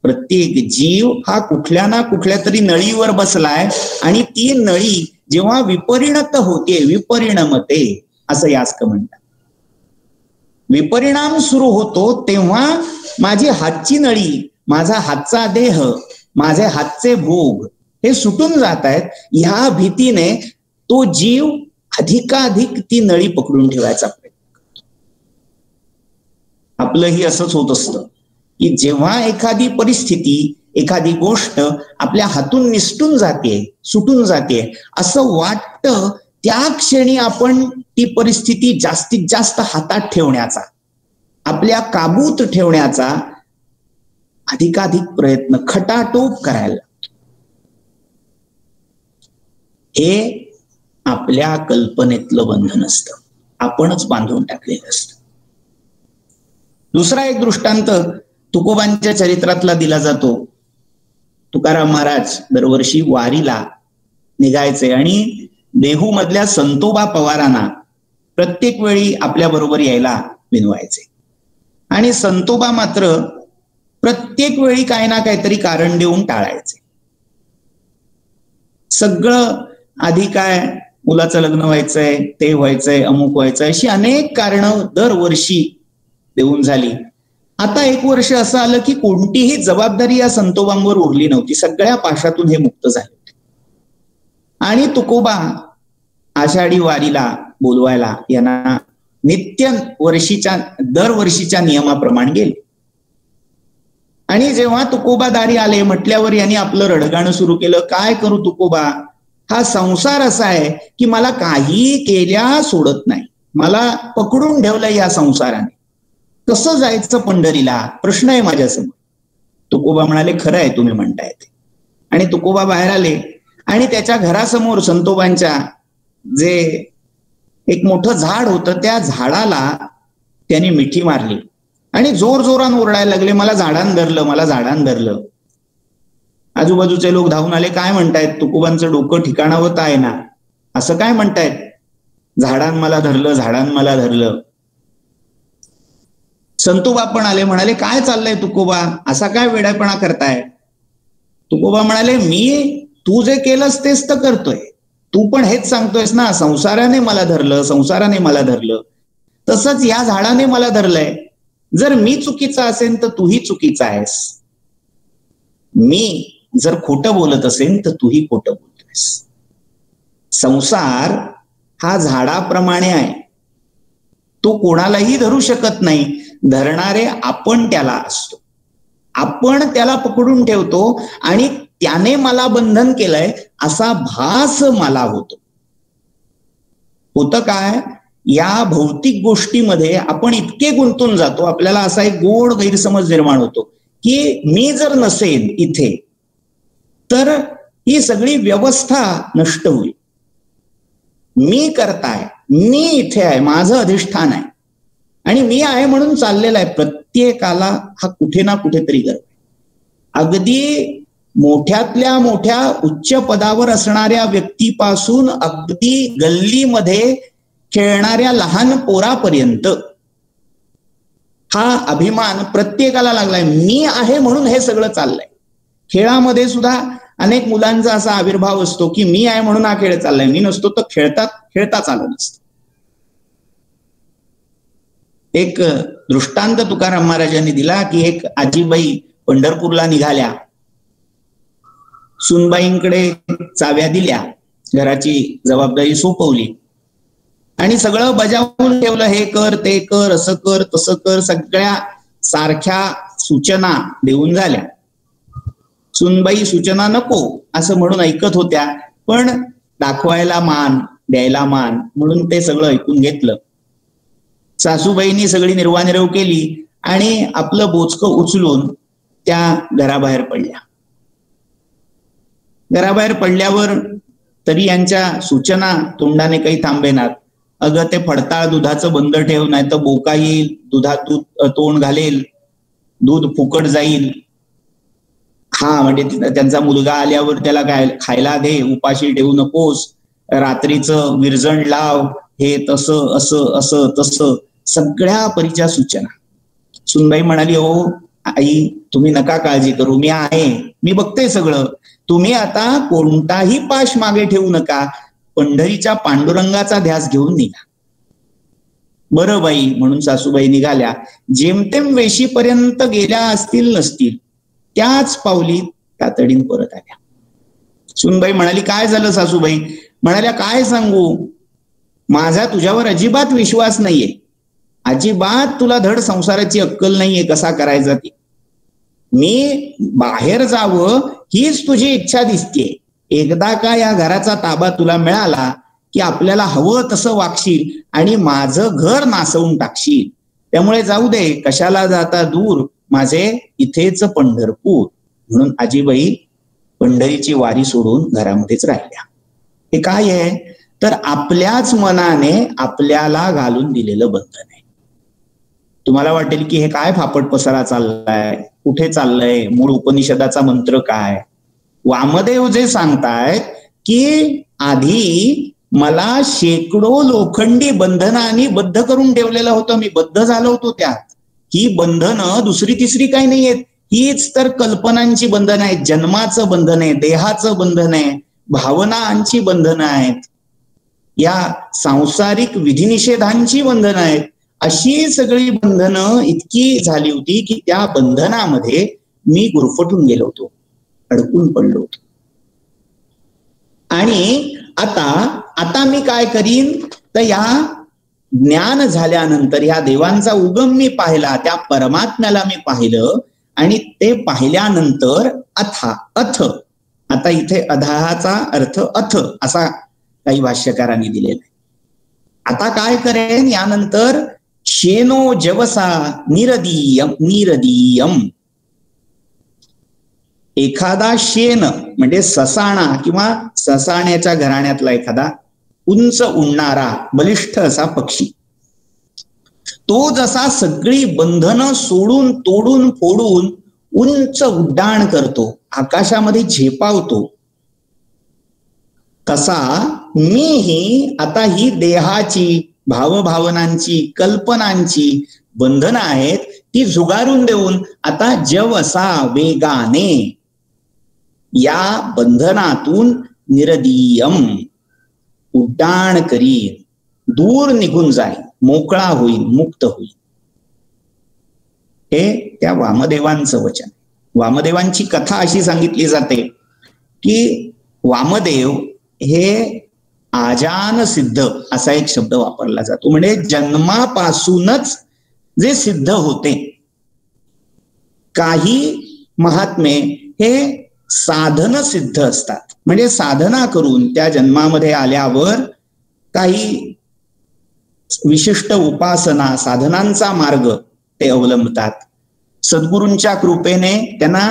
A: प्रत्येक जीव हा कुठल्या ना कुठल्या तरी नळीवर बसलाय. आणि ती नळी जेव्हा विपरिणत होते, विपरिणमते असं यास्क म्हणतात, विपरिणाम सुरू होतो, तेव्हा माझी हातची नळी, माझा हातचा देह, माझे हातचे भोग हे सुटून जात आहेत. ह्या भीतीने तो जीव अधिकाधिक ती नळी पकडून ठेवायचा प्रयत्न करतो. आपलंही असंच होत असतं की जेव्हा एखादी परिस्थिती, एखादी गोष्ट आपल्या हातून निसटून जाते, सुटून जाते असं वाटतं, त्या क्षणी आपण ती परिस्थिती जास्तीत जास्त हातात ठेवण्याचा, आपल्या काबूत ठेवण्याचा अधिकाधिक प्रयत्न खटाटोप करायला लागतो. हे आपल्या कल्पनेतलं बंधन असतं, आपणच बांधून टाकलेलं असतं. दुसरा एक दृष्टांत तुकोबांच्या चरित्रातला दिला जातो. तुकाराम महाराज दरवर्षी वारीला निघायचे आणि देहू मधल्या संतोबा पवारांना प्रत्येक वेळी आपल्या बरोबर यायला विनवायचे. आणि संतोबा मात्र प्रत्येक वेळी काही ना काहीतरी कारण देऊन टाळायचे. सगळं आधी काय, मुलाचं लग्न व्हायचंय, ते व्हायचंय, अमुक व्हायचंय, अशी अनेक कारणं दरवर्षी देऊन झाली. आता एक वर्ष असं आलं की कोणतीही जबाबदारी या संतोबांवर उरली नव्हती. सगळ्या पाशातून हे मुक्त झाले. आणि तुकोबा आषाढी वारीला बोलवायला यांना नित्य दरवर्षीच्या नियमाप्रमाणे गेले. आणि जेव्हा तुकोबा दारी आले म्हटल्यावर यांनी आपलं रडगाणं सुरू केलं. काय करू तुकोबा, हा संसार असा आहे की मला काही केल्या सोडत नाही, मला पकडून ठेवलंय या संसाराने, कसं जायचं पंढरीला, प्रश्न आहे माझ्यासमोर. तुकोबा म्हणाले, खरं आहे तुम्ही म्हणताय ते. आणि तुकोबा बाहेर आले आणि त्याच्या घरासमोर संतोबांच्या जे एक मोठं झाड होतं, त्या झाडाला त्यांनी मिठी मारली आणि जोर जोरानं ओरडायला लागले, मला झाडान धरलं, मला झाडान धरलं. आजूबाजूचे लोक धावून आले, काय म्हणतायत, तुकोबांचं डोकं ठिकाणावत आहे ना, असं काय म्हणतायत, झाडान मला धरलं, झाडान मला धरलं. संतोबा पण आले, म्हणाले, काय चाललंय तुकोबा, असा काय वेडापणा करताय. तुकोबा म्हणाले, मी तू जे केलंस तेच तर करतोय, तू पण हेच सांगतोयस ना, संसाराने मला धरलं, संसाराने मला धरलं, तसंच या झाडाने मला धरलंय. जर मी चुकीचा असेल तर तूही चुकीचा आहेस, मी जर खोटं बोलत असेल तर तूही खोटं बोलतोयस. संसार हा झाडाप्रमाणे आहे, तो कोणालाही धरू शकत नाही, धरणारे आपण त्याला असतो, आपण त्याला पकडून ठेवतो आणि त्याने मला बंधन केलंय असा भास मला होतो. होतं काय, या भौतिक गोष्टीमध्ये आपण इतके गुंतून जातो, आपल्याला असा एक गोड गैरसमज निर्माण होतो की मी जर नसेन इथे तर ही सगळी व्यवस्था नष्ट होईल. मी करताय, मी इथे आहे, माझं अधिष्ठान आहे आणि मी आहे म्हणून चाललेला आहे. प्रत्येकाला हा कुठे ना कुठेतरी गर्व आहे. अगदी मोठ्यातल्या मोठ्या उच्च पदावर असणाऱ्या व्यक्तीपासून अगदी गल्लीमध्ये खेळणाऱ्या लहान पोरापर्यंत हा अभिमान प्रत्येकाला लागलाय. मी आहे म्हणून हे सगळं चाललंय. खेळामध्ये सुद्धा अनेक मुलांचा असा आविर्भाव असतो की मी आहे म्हणून हा खेळ चाललाय, मी नसतो तर खेळता चालत नसतं. एक दृष्टांत तुकाराम महाराजांनी दिला की एक आजीबाई पंढरपूरला निघाल्या, सुनबाईंकडे चाव्या दिल्या, घराची जबाबदारी सोपवली आणि सगळं बजावून ठेवलं. हे कर, ते कर, असं कर, तसं कर, सगळ्या सारख्या सूचना देऊन झाल्या. सुनबाई सूचना नको असं म्हणून ऐकत होत्या, पण दाखवायला मान, द्यायला मान म्हणून ते सगळं ऐकून घेतलं. सासूबाईंनी सगळी निर्वानिरव केली आणि आपलं बोचकं उचलून त्या घराबाहेर पडल्या. घराबाहेर पडल्यावर तरी यांच्या सूचना तोंडाने काही थांबेनात. अगं ते फडताळ दुधाचं बंद ठेव, नाही तर बोका येईल, दुधात दूध तोंड घालेल, दूध फुकट जाईल. हा म्हणजे त्यांचा मुलगा आल्यावर त्याला खायला दे, उपाशी ठेवू नकोस, रात्रीचं विरजण लाव, हे तसं असं असं तसं सगळ्या परीच्या सूचना. सुनबाई म्हणाली, हो आई तुम्ही नका काळजी करू, मी आहे, मी बघते सगळं. तुम्ही आता कोणताही पाश मागे ठेवू नका, पंढरीच्या पांडुरंगाचा ध्यास घेऊन निघा. बरं बाई म्हणून सासूबाई निघाल्या. जेमतेम वेशीपर्यंत गेल्या असतील नसतील त्याच पावली तातडीन परत आल्या. सुनबाई म्हणाली, काय झालं सासूबाई? म्हणाल्या, काय सांगू, माझा तुझ्यावर अजिबात विश्वास नाहीये, अजिबात तुला धड संसाराची अक्कल नाहीये कसा करायचा ती. मी बाहेर जावं हीच तुझी इच्छा दिसतेय. एकदा का या घराचा ताबा तुला मिळाला की आपल्याला हवं तसं वागशील आणि माझं घर नासवून टाकशील. त्यामुळे जाऊ दे, कशाला जाता दूर, माझे इथेच पंढरपूर. म्हणून आजीबाई पंढरीची वारी सोडून घरामध्येच राहिल्या. हे काय आहे तर आपल्याच मनाने आपल्याला घालून दिलेलं बंधन आहे. तुम्हाला वाटेल की हे काय फापट पसारा चाललाय, कुठे चाललंय, मूळ उपनिषदाचा मंत्र काय? वामदेव जे सांगतायत की आधी मला शेकडो लोखंडी बंधनांनी बद्ध करून ठेवलेलं होतं, मी बद्ध झालो होतो त्यात. ही बंधनं दुसरी तिसरी काही नाहीयेत, हीच तर कल्पनांची बंधन आहेत, जन्माचं बंधन आहे, देहाचं बंधन आहे, भावनांची बंधनं आहेत, या सांसारिक विधिनिषेधांची बंधनं आहेत. अशी सगळी बंधनं इतकी झाली होती की त्या बंधनामध्ये मी गुरफटून गेलो होतो, अडकून पडलो होतो. आणि आता मी काय करीन तर या ज्ञान झाल्यानंतर या देवांचा उगम मी पाहिला, त्या परमात्म्याला मी पाहिलं आणि ते पाहिल्यानंतर आता इथे अधाचा अर्थ अथ असा काही भाष्यकारांनी दिलेला आहे. आता काय करेन यानंतर, शेनो जवसा निरदीयम. एखादा शेन म्हणजे ससाणा किंवा ससाण्याच्या घराण्यातला एखादा उंच उडणारा बलिष्ठ असा पक्षी, तो जसा सगळी बंधनं सोडून तोडून फोडून उंच उड्डाण करतो, आकाशामध्ये झेपावतो, तसा मीही आता ही देहाची, भावभावनांची, कल्पनांची बंधनं आहेत ती झुगारून देऊन आता जवसा वेगाने या बंधनातून निरदीयम उड्डाण करीन, दूर निघून जाईल, मोकळा होईल, मुक्त होईल. हे त्या वामदेवांचं वचन. वामदेवांची कथा अशी सांगितली जाते की वामदेव हे आजान सिद्ध असा एक शब्द वापरला जातो, म्हणजे जन्मापासूनच जे सिद्ध होते. काही महात्मे हे साधन सिद्ध असतात. म्हणजे साधना करून त्या जन्मामध्ये आल्यावर काही विशिष्ट उपासना साधनांचा मार्ग ते अवलंबतात. सद्गुरूंच्या कृपेने त्यांना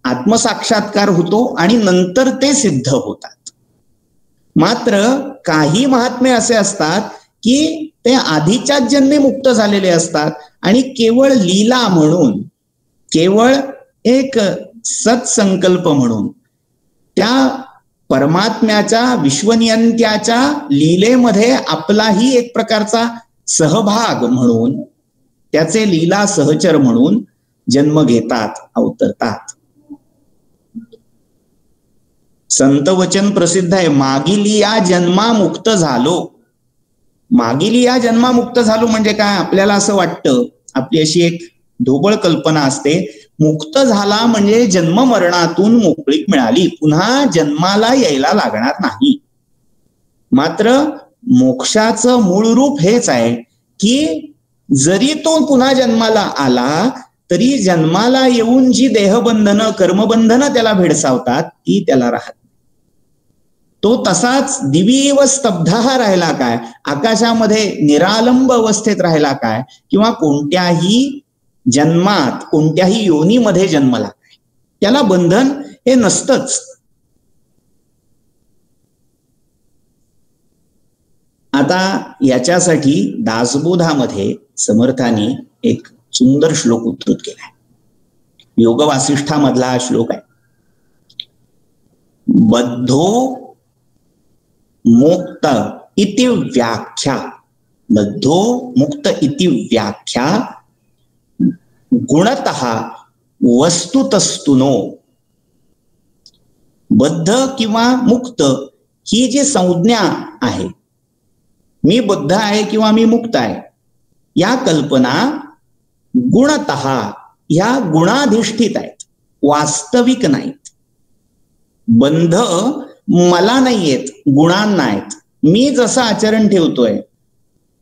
A: आत्मसाक्षात्कार होतो आणि नंतर ते सिद्ध होतात. मात्र काही महात्मे असे असतात की ते आधीच्याच जन्मी मुक्त झालेले असतात आणि केवळ लीला म्हणून, केवळ एक सत्संकल्प म्हणून त्या परमात्म्याच्या विश्वनियंत्याच्या लीलेमध्ये आपलाही एक प्रकारचा सहभाग म्हणून, त्याचे लीला सहचर म्हणून जन्म घेतात, अवतरतात. संत वचन प्रसिद्ध आहे, मागिली या जन्मा मुक्त झालो. मागिली या जन्मा मुक्त झालो म्हणजे काय? आपल्याला असं वाटतं, आपली अशी एक ढोबळ कल्पना असते, मुक्त झाला म्हणजे जन्म मरणातून मोकळीक मिळाली, पुन्हा जन्माला यायला लागणार नाही. मात्र मोक्षाचं मूळ रूप हेच आहे की जरी तो पुन्हा जन्माला आला तरी जन्माला येऊन जी देहबंधनं कर्मबंधनं त्याला भेडसावतात ती त्याला राहत. तो तसाच दिवीव स्तब्धा राहिला काय, आकाशामध्ये निरालंब अवस्थेत राहिला काय, किंवा कोणत्याही जन्मात कोणत्याही योनीमध्ये जन्मला काय, त्याला बंधन हे नसतंच. आता याच्यासाठी दासबोधामध्ये समर्थांनी एक सुंदर श्लोक उद्धृत केलाय. योग वासिष्ठामधला हा श्लोक आहे. बद्धो मुक्त इति व्याख्या, बद्धो मुक्त इति व्याख्या गुणतः वस्तुतस्तुनो. बद्ध किंवा मुक्त ही जी संज्ञा आहे, मी बद्ध आहे किंवा मी मुक्त आहे, या कल्पना गुणतः ह्या गुणाधिष्ठित आहेत, वास्तविक नाहीत. बंध मला नाहीयेत, गुणांना आहेत. मी जसं आचरण ठेवतोय,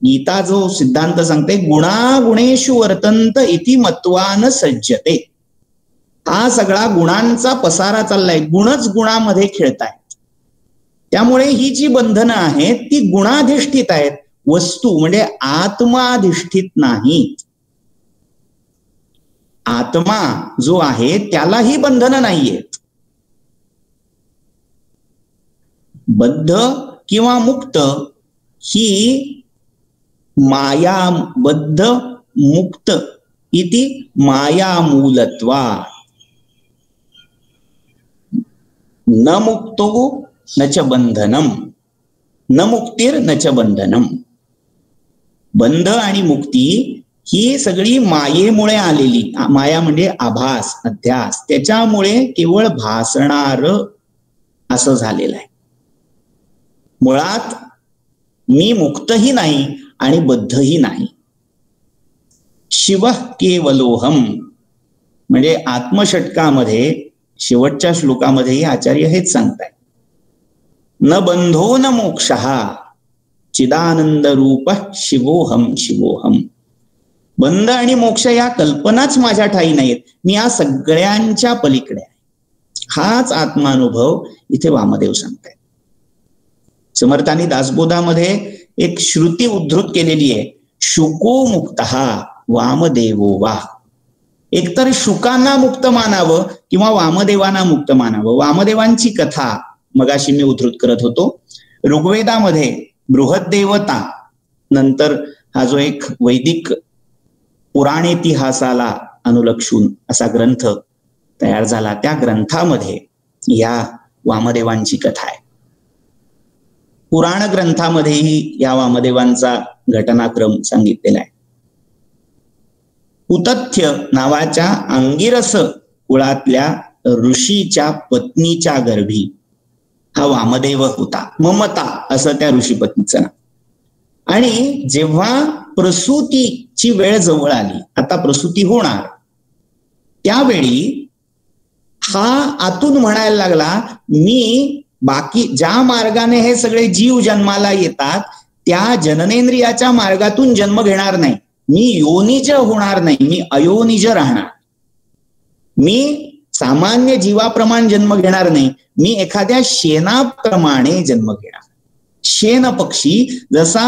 A: गीता जो सिद्धांत सांगते, गुणागुणेषु वर्तन्त इति मत्वान सज्जते. हा सगळा गुणांचा पसारा चाललाय, गुणच गुणामध्ये खेळतायत. त्यामुळे ही जी बंधनं आहेत ती गुणाधिष्ठित आहेत, वस्तू म्हणजे आत्माधिष्ठित नाहीत. आत्मा जो आहे त्यालाही बंधनं नाहीयेत. बद्ध किंवा मुक्त ही माया, बद्ध मुक्त इति माया मूलत्वा. न मुक्तो न च बंधनम, न मुक्तीर न च बंधनम. बंध आणि मुक्ती ही सगळी मायेमुळे आलेली, माया म्हणजे आभास, अध्यास, त्याच्यामुळे केवळ भासणार असं झालेलं आहे. मुळात मी मुक्तही नाही आणि बद्धही नाही. शिव केवलोहम म्हणजे आत्मषटकामध्ये शेवटच्या श्लोकामध्येही आचार्य हेच सांगताय. न बंधो न मोक्षः चिदानंद रूप शिवोहम शिवोहम. बंध आणि मोक्ष या कल्पनाच माझ्या ठाई नाहीत, मी या सगळ्यांच्या पलीकडे आहे. हाच आत्मानुभव इथे वामदेव सांगतायत. समर्थांनी दासबोधामध्ये एक श्रुती उद्धृत केलेली आहे, शुको मुक्तः वामदेवो वा. एकतर शुकांना मुक्त मानावं किंवा वामदेवांना मुक्त मानावं. वामदेवांची कथा मगाशी मी उद्धृत करत होतो. ऋग्वेदामध्ये बृहद्देवता नंतर हा जो एक वैदिक पुराणेतिहासाला अनुलक्षून असा ग्रंथ तयार झाला, त्या ग्रंथामध्ये या वामदेवांची कथा आहे. पुराण ग्रंथामध्येही या वामदेवांचा घटनाक्रम सांगितलेला आहे. उतथ्य नावाच्या अंगिरस कुळातल्या ऋषीच्या पत्नीच्या गर्भी हा वामदेव होता. ममता असं त्या ऋषी पत्नीचं नाव. आणि जेव्हा प्रसूतीची वेळ जवळ आली, आता प्रसूती होणार, त्यावेळी हा आतून म्हणायला लागला, मी बाकी ज्या मार्गाने हे सगळे जीव जन्माला येतात त्या जननेंद्रियाच्या मार्गातून जन्म घेणार नाही, मी योनिज होणार नाही, मी अयोनिज राहणार. मी सामान्य जीवाप्रमाणे जन्म घेणार नाही, मी एखाद्या शेणाप्रमाणे जन्म घेणार. शेण पक्षी जसा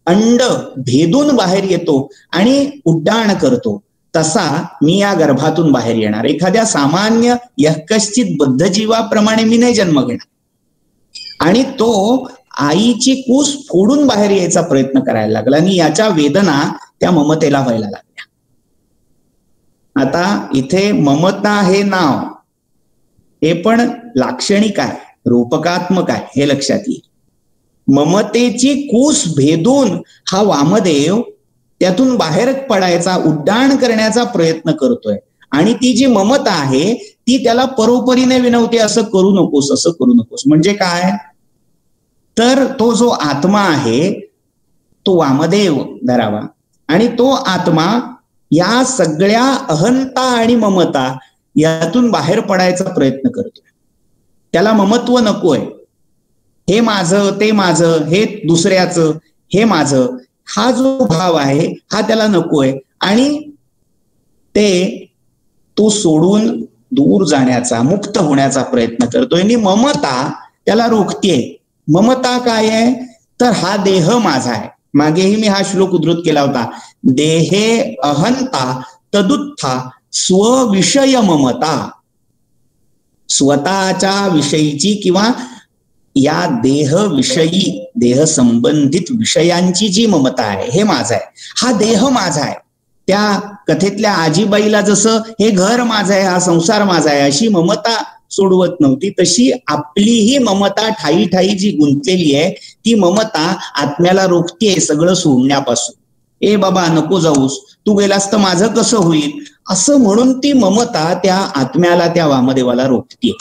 A: अंड भेदून बाहेर येतो आणि उड्डाण करतो, तसा मी या गर्भातून बाहेर येणार. एखाद्या सामान्य यःकश्चित बद्ध जीवाप्रमाणे मी नाही जन्म घेणार. आणि तो आईची कूस फोडून बाहेर यायचा प्रयत्न करायला लागला आणि याच्या वेदना त्या ममतेला व्हायला लागल्या. आता इथे ममता हे नाव हे पण लाक्षणिक आहे, रूपकात्मक आहे, हे लक्षात येईल. ममतेची कूस भेदून हा वामदेव त्यातून बाहेर पडायचा, उड्डाण करण्याचा प्रयत्न करतोय. आणि ती जी ममता आहे ती त्याला परोपरीने विनवते, असं करू नकोस, असं करू नकोस. म्हणजे काय तर तो जो आत्मा आहे तो वामदेव धरावा आणि तो आत्मा या सगळ्या अहंता आणि ममता यातून बाहेर पडायचा प्रयत्न करतोय. त्याला ममत्व नकोय. हे माझं, ते माझं, हे दुसऱ्याचं, हे माझं, हा जो भाव आहे हा त्याला नकोय. आणि ते तो सोडून दूर जाण्याचा, मुक्त होण्याचा प्रयत्न करतोय. आणि ममता त्याला रोखतेय. ममता काय आहे तर हा देह माझा आहे. मागेही मी हा श्लोक उद्धृत केला होता. देहे अहंता तदुत्था स्वविषय ममता. स्वतःच्या विषयीची किंवा या देहविषयी, देह संबंधित विषयांची जी ममता आहे हे माझं आहे, हा देह माझा आहे. त्या कथेतल्या आजीबाईला जसं हे घर माझं आहे, हा संसार माझा आहे, अशी ममता सोडवत नव्हती, तशी आपलीही ममता ठाई ठाई जी गुंतलेली आहे ती ममता आत्म्याला रोखतेय सगळं सोडण्यापासून. ए बाबा नको जाऊस, तू गेलास तर माझं कसं होईल, असं म्हणून ती ममता त्या आत्म्याला, त्या वामदेवाला रोखते.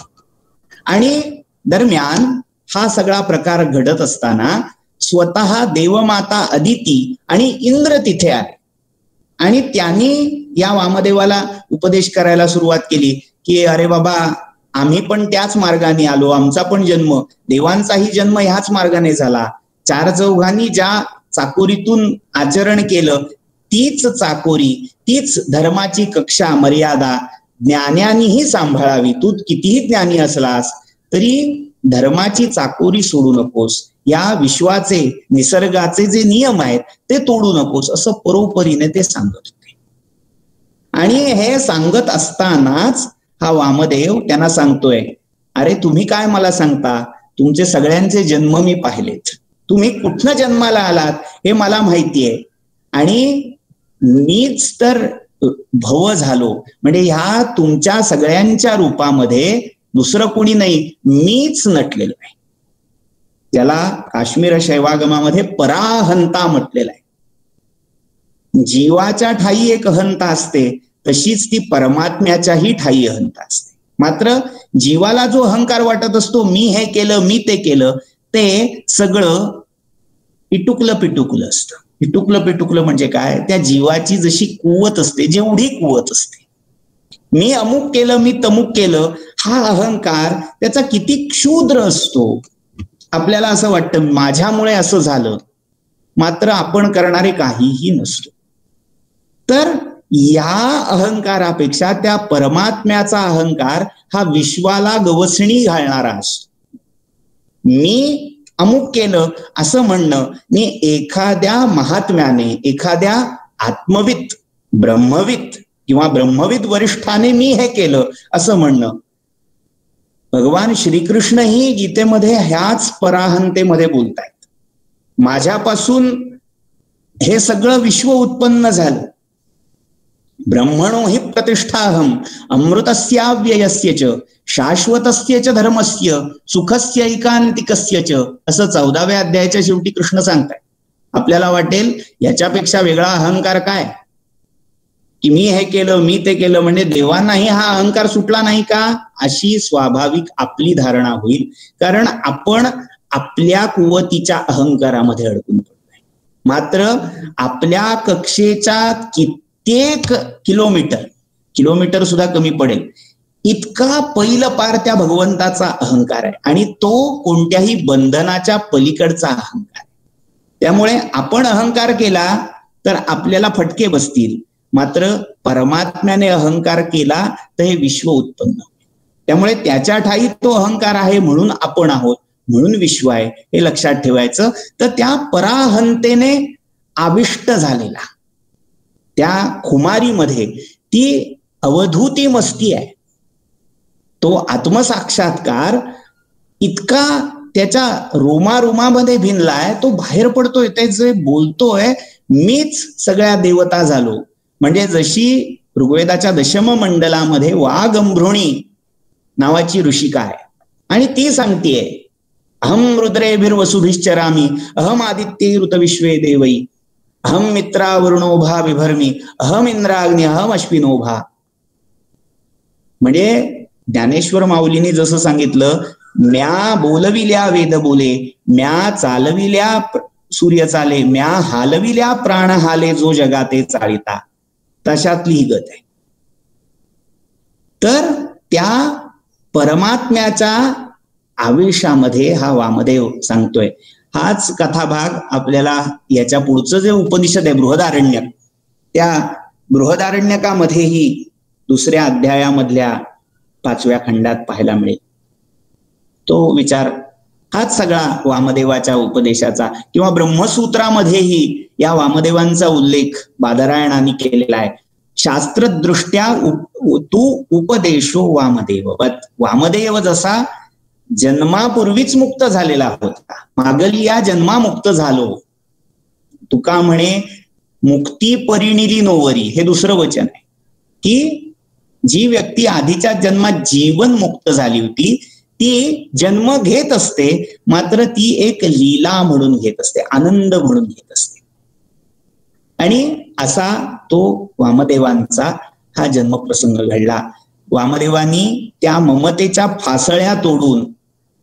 A: आणि दरम्यान हा सगळा प्रकार घडत असताना स्वतः देवमाता अदिती आणि इंद्र तिथे आले आणि त्यांनी या वामदेवाला उपदेश करायला सुरुवात केली की अरे बाबा, आम्ही पण त्याच मार्गाने आलो, आमचा पण जन्म, देवांचाही जन्म ह्याच मार्गाने झाला. चार चौघांनी ज्या चाकोरीतून आचरण केलं तीच चाकोरी, तीच धर्माची कक्षा, मर्यादा ज्ञानानेही सांभाळावी. तू कितीही ज्ञानी असलास तरी धर्माची चाकोरी सोडू नकोस. या विश्वाचे, निसर्गाचे जे नियम आहेत ते तोडू नकोस, असं परोपरीने ते सांगत होते. आणि हे सांगत असतानाच हा वामदेव त्यांना सांगतोय, अरे तुम्ही काय मला सांगता, तुमचे सगळ्यांचे जन्म मी पाहिलेत, तुम्ही कुठनं जन्माला आलात हे मला माहितीये, आणि मीच तर भव झालो, म्हणजे ह्या तुमच्या सगळ्यांच्या रूपामध्ये दुसरं कोणी नाही, मीच नटलेलो आहे. ज्याला काश्मीर शैवागमामध्ये पराहंता म्हटलेलं आहे. जीवाच्या ठाई एक अहंता असते, तशीच ती परमात्म्याच्याही ठाई अहंता असते. मात्र जीवाला जो अहंकार वाटत असतो, मी हे केलं, मी ते केलं, ते सगळं इटुकलं पिटुकलं असतं. इटुकलं पिटुकलं म्हणजे काय, त्या जीवाची जशी कुवत असते, जेवढी कुवत असते, मी अमुक केलं, मी तमुक केलं, हा अहंकार त्याचा किती क्षुद्र असतो. आपल्याला असं वाटतं माझ्यामुळे असं झालं, मात्र आपण करणारे काहीही नसतो. तर या अहंकारापेक्षा त्या परमात्म्याचा अहंकार हा विश्वाला गवसणी घालणारा असतो. मी अमुक केलं असं म्हणणं, मी एखाद्या महात्म्याने, एखाद्या आत्मवित, ब्रह्मवित किंवा ब्रह्मविद वरिष्ठाने मी हे केलं असं म्हणणं. भगवान श्रीकृष्णही गीतेमध्ये ह्याच पराहंतेमध्ये बोलतायत. माझ्यापासून हे सगळं विश्व उत्पन्न झालं. ब्रह्मणो हि प्रतिष्ठाहम अमृतस्याव्ययस्य च शाश्वतस्य च धर्मस्य सुखस्य एकांतिकस्य च, असं 14व्या अध्यायाच्या शेवटी कृष्ण सांगताय. आपल्याला वाटेल याच्यापेक्षा वेगळा अहंकार काय, की मी हे केलं, मी ते केलं, म्हणजे देवांनाही हा अहंकार सुटला नाही का, अशी स्वाभाविक आपली धारणा होईल. कारण आपण आपल्या कुवतीच्या अहंकारामध्ये अडकून पडतोय. मात्र आपल्या कक्षेच्या कित्येक किलोमीटर सुद्धा कमी पडेल इतका पैल पार त्या भगवंताचा अहंकार आहे, आणि तो कोणत्याही बंधनाच्या पलीकडचा अहंकार आहे. त्यामुळे आपण अहंकार केला तर आपल्याला फटके बसतील, मात्र परमात्म्याने अहंकार केला तर हे विश्व उत्पन्न होईल. त्यामुळे त्याच्या ठाई तो अहंकार आहे म्हणून आपण आहोत, म्हणून विश्व आहे, हे लक्षात ठेवायचं. तर त्या पराहंतेने आविष्ट झालेला त्या खुमारीमध्ये ती अवधूती मस्ती आहे. तो आत्मसाक्षात्कार इतका त्याच्या रोमारोमामध्ये भिनलाय, तो बाहेर पडतोय. ते जे बोलतोय मीच सगळ्या देवता झालो, म्हणजे जशी ऋग्वेदाच्या दशम मंडलामध्ये वागंभृणी नावाची ऋषिका आहे आणि ती सांगतेय अहम रुद्रेभिर्वसुभिश्चरामी अहम आदित्ये ऋतविश्वे देवई अहम मित्रावरुणोभा विभर्मी अहम इंद्राग्नी अहम अश्विनोभा. म्हणजे ज्ञानेश्वर माऊलींनी जसं सांगितलं, म्या बोलविल्या वेद बोले, म्या चालविल्या सूर्य चाले, म्या हालविल्या प्राण हाले, जो जगाते चालिता, तशातली ही गत आहे. तर त्या परमात्म्याच्या आवेशामध्ये हा वामदेव सांगतोय. हाच कथाभाग आपल्याला याच्या पुढचं जे उपनिषद आहे बृहदारण्यक, त्या बृहदारण्यकामध्येही दुसऱ्या अध्यायामधल्या 5व्या खंडात पाहायला मिळेल. तो विचार हाच सगळा वामदेवाच्या उपदेशाचा, किंवा ब्रह्मसूत्रामध्येही या वामदेवांचा उल्लेख बादरायणाने केलेला आहे. शास्त्रदृष्ट्या तू उपदेशो वामदेव. वामदेव जसा जन्मापूर्वीच मुक्त झालेला होता, मागली या जन्मामुक्त झालो. तुका म्हणे मुक्ती परिणिली नोवरी, हे दुसरं वचन आहे की जी व्यक्ती आधीच्या जन्मात जीवन मुक्त झाली होती ती जन्म घेत असते, मात्र ती एक लीला म्हणून घेत असते, आनंद म्हणून घेत असते. आणि असा तो वामदेवांचा हा जन्मप्रसंग घडला. वामदेवांनी त्या ममतेच्या फासळ्या तोडून,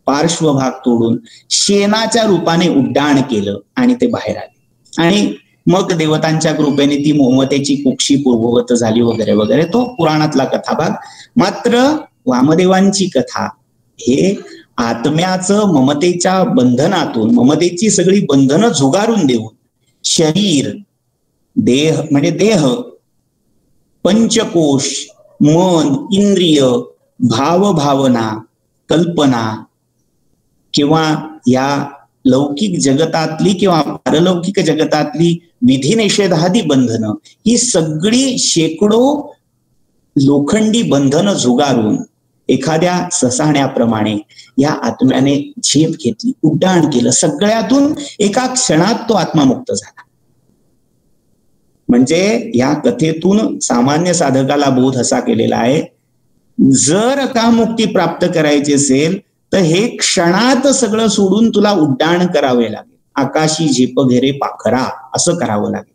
A: पार्श्वभाग तोडून शेणाच्या रूपाने उड्डाण केलं आणि ते बाहेर आले. आणि मग देवतांच्या कृपेने ती ममतेची कुक्षी पूर्ववत झाली वगैरे वगैरे. तो पुराणातला कथाभाग. मात्र वामदेवांची कथा हे आत्म्याचं ममतेच्या बंधनातून, ममतेची सगळी बंधनं झुगारून देऊन शरीर, देह म्हणजे देह, पंचकोश, मन, इंद्रिय, भावभावना, कल्पना किंवा या लौकिक जगतातली किंवा पारलौकिक जगतातली विधिनिषेधादी बंधनं, ही सगळी शेकडो लोखंडी बंधनं झुगारून एखाद्या ससाण्याप्रमाणे या आत्म्याने झेप घेतली, उड्डाण केलं. सगळ्यातून एका क्षणात तो आत्मा मुक्त झाला. म्हणजे या कथेतून सामान्य साधकाला बोध असा केलेला आहे, जर का मुक्ती प्राप्त करायची असेल तर हे क्षणात सगळं सोडून तुला उड्डाण करावे लागेल. आकाशी झेप घेरे पाखरा असं करावं लागेल.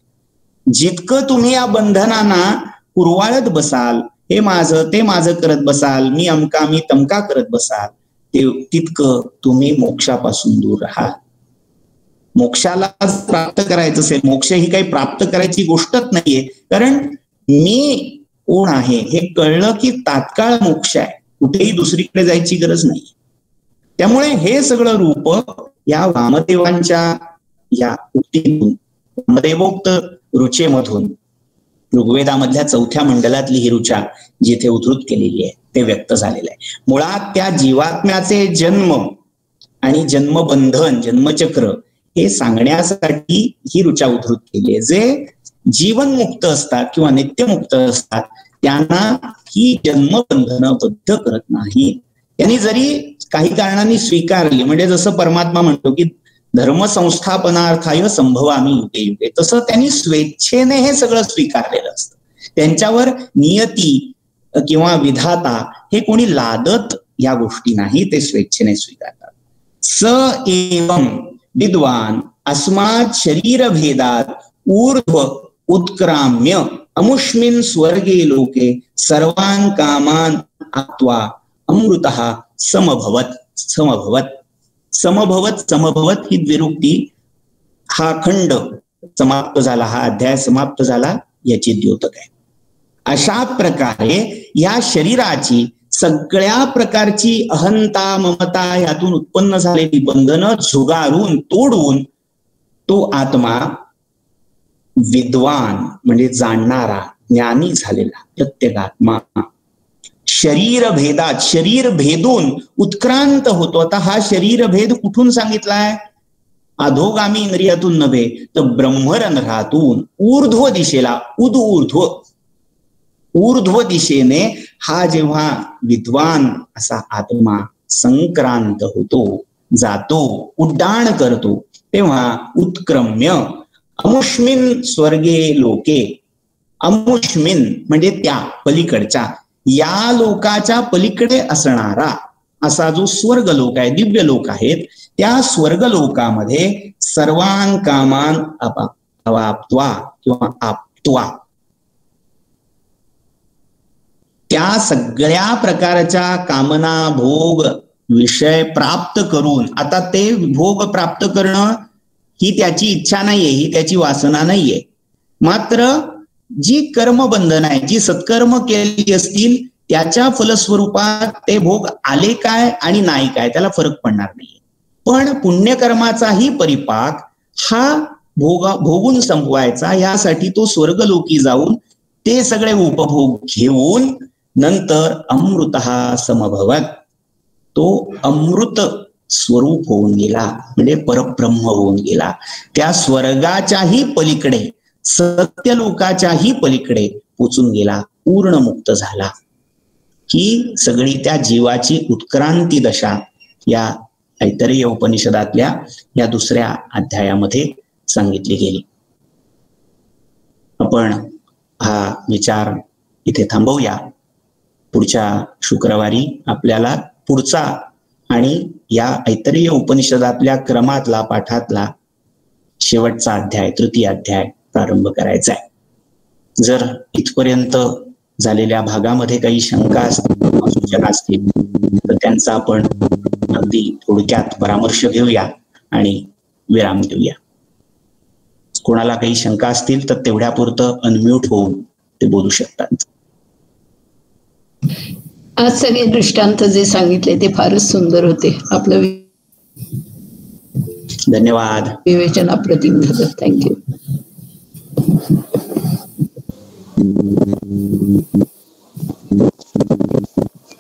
A: जितकं तुम्ही या बंधनांना कुरवाळत बसाल, हे माझं ते माझं करत बसाल, मी अमका मी तमका करत बसाल, तितकं तुम्ही मोक्षापासून दूर राहाल. मोक्षाला प्राप्त करायचं असेल, मोक्ष ही काही प्राप्त करायची गोष्टच नाहीये, कारण मी कोण आहे हे कळलं की तात्काळ मोक्ष आहे, कुठेही दुसरीकडे जायची गरज नाही. त्यामुळे हे सगळं रूप या वामदेवांच्या या उक्तीतून, वामदेवोक्त रुचेमधून, ऋग्वेदामधल्या 4थ्या मंडलातली ही ऋचा जिथे उद्धृत केलेली आहे ते व्यक्त झालेलं आहे. मुळात त्या जीवात्म्याचे जन्म आणि जन्मबंधन, जन्मचक्र हे सांगण्यासाठी ही ऋचा उद्धृत केली आहे. जे जीवनमुक्त असतात किंवा नित्यमुक्त असतात त्यांना ही जन्मबंधनं बद्ध करत नाही. त्यांनी जरी काही कारणांनी स्वीकारली, म्हणजे जसं परमात्मा म्हणतो की धर्म संस्थापनार्थाय संभवामी युगे युगे, तसं त्यांनी स्वेच्छेने हे सगळं स्वीकारलेलं असतं. त्यांच्यावर नियती किंवा विधाता हे कोणी लादत या गोष्टी नाही, ते स्वेच्छेने स्वीकारतात. स एवं विद्वान अस्मात् शरीर भेदात ऊर्ध्व उत्क्राम्य अमुष्मिन् स्वर्गे लोके सर्वान् कामान् आत्वा अमृतः समभवत. समभवत समभवत समभवत ही द्विरुक्ती, हा खंड समाप्त झाला, हा अध्याय समाप्त झाला, याची द्योतक आहे. अशा प्रकारे या शरीराची सगळ्या प्रकारची अहंता, ममता यातून उत्पन्न झालेली बंधनं झुगारून तोडून तो आत्मा विद्वान म्हणजे जाणणारा, ज्ञानी झालेला प्रत्येकात्मा शरीर भेदात, शरीर भेदून उत्क्रांत होतो. आता हा शरीर भेद कुठून सांगितलाय? अधोगामी इंद्रियातून नव्हे तर ब्रह्मरंध्रातून ऊर्ध्व दिशेला, ऊर्ध्व दिशेने हा जेव्हा विद्वान असा आत्मा संक्रांत होतो, जातो, उड्डाण करतो, तेव्हा उत्क्रम्य अमुष्मिन स्वर्गे लोके, अमुष्मिन म्हणजे त्या पलीकडच्या, या लोकाच्या पलीकडे असणारा असा जो स्वर्ग लोक आहे, दिव्य लोक आहेत, त्या स्वर्ग लोकामध्ये सर्वान कामान अवाप्त्वा किंवा आप्त्वा, त्या सगळ्या प्रकारच्या कामना भोग विषय प्राप्त करून, आता ते भोग प्राप्त करणं ही त्याची इच्छा नाहीये, ही त्याची वासना नाहीये, मात्र जी कर्मबंधन आहे, जी सत्कर्म केली असतील त्याच्या फलस्वरूपात ते भोग आले काय आणि नाही काय त्याला फरक पडणार नाहीये. पण पुण्यकर्माचाही परिपाक हा भोगून संपवायचा, यासाठी तो स्वर्गलोकी जाऊन ते सगळे उपभोग घेऊन नंतर अमृतः समभवत, तो अमृत स्वरूप होऊन गेला, म्हणजे परब्रह्म होऊन गेला. त्या स्वर्गाच्याही पलीकडे, सत्यलोकाच्याही पलीकडे पोचून गेला, पूर्ण मुक्त झाला. ही सगळी त्या जीवाची उत्क्रांती दशा या ऐतरेय उपनिषदातल्या या दुसऱ्या अध्यायामध्ये सांगितली गेली. आपण हा विचार इथे थांबवूया. पुढच्या शुक्रवारी आपल्याला पुढचा आणि या ऐतरेय उपनिषदातल्या क्रमातला, पाठातला शेवटचा अध्याय, तृतीय अध्याय प्रारंभ करायचा आहे. जर इथपर्यंत झालेल्या भागामध्ये काही शंका असतील, सूचना असतील तर त्यांचा आपण अगदी थोडक्यात परामर्श घेऊया आणि विराम देऊया. कोणाला काही शंका असतील तर तेवढ्यापुरतं अनम्यूट होऊन ते बोलू शकतात.
B: आज सगळे दृष्टांत जे सांगितले ते फारच सुंदर होते. आपलं
A: धन्यवाद.
B: विवेचन अप्रतिम झालं. थँक्यू.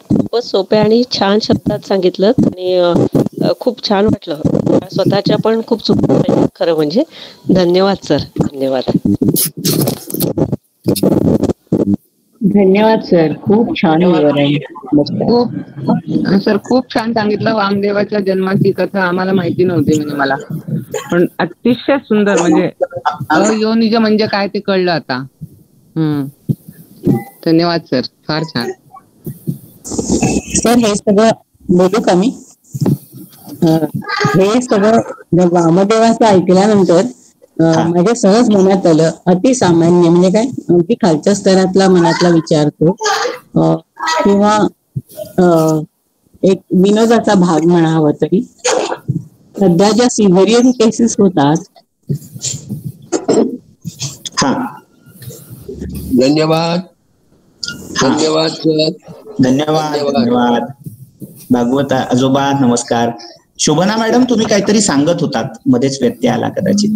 C: खूपच सोप्या आणि छान शब्दात सांगितलं आणि खूप छान वाटलं. स्वतःच्या पण खूप चुकलं खरं म्हणजे. धन्यवाद सर. धन्यवाद.
D: धन्यवाद सर. खूप छान विवरण. खूप सर खूप छान सांगितलं. वामदेवाच्या जन्माची कथा आम्हाला माहिती नव्हती, म्हणजे मला पण अतिशय सुंदर, म्हणजे अयोनिज म्हणजे काय ते कळलं आता. धन्यवाद सर. फार छान.
E: सर हे सगळं बोलू का मी? हे सगळं वामदेवाचं ऐकल्यानंतर माझ्या सहज मनात आलं, अतिसामान्य म्हणजे काय, अगदी खालच्या स्तरातला मनातला विचार तो किंवा एक विनोदाचा भाग म्हणावा तरी, सध्या ज्या सिव्हिरियन केसेस होतात.
F: धन्यवाद. धन्यवाद सर.
A: धन्यवाद. धन्यवाद. भागवत आजोबा नमस्कार. शोभना मॅडम तुम्ही काहीतरी सांगत होतात, मध्येच व्यत्यय आला कदाचित.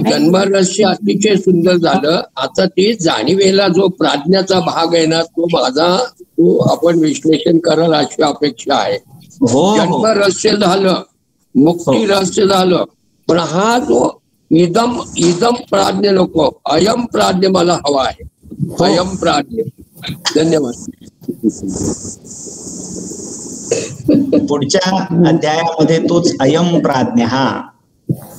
F: जन्मरहस्य अतिशय सुंदर झालं. आता ते जाणीवेला जो प्राज्ञाचा भाग आहे ना, तो आपण विश्लेषण कराल अशी अपेक्षा आहे. जन्मरहस्य झालं, मुक्ती रहस्य झालं, पण हा जो इदम प्राज्ञ नको, अयम प्राज्ञ मला हवा आहे. अयम प्राज्ञ. धन्यवाद.
A: पुढच्या अध्यायामध्ये तोच अयम प्राज्ञ, हा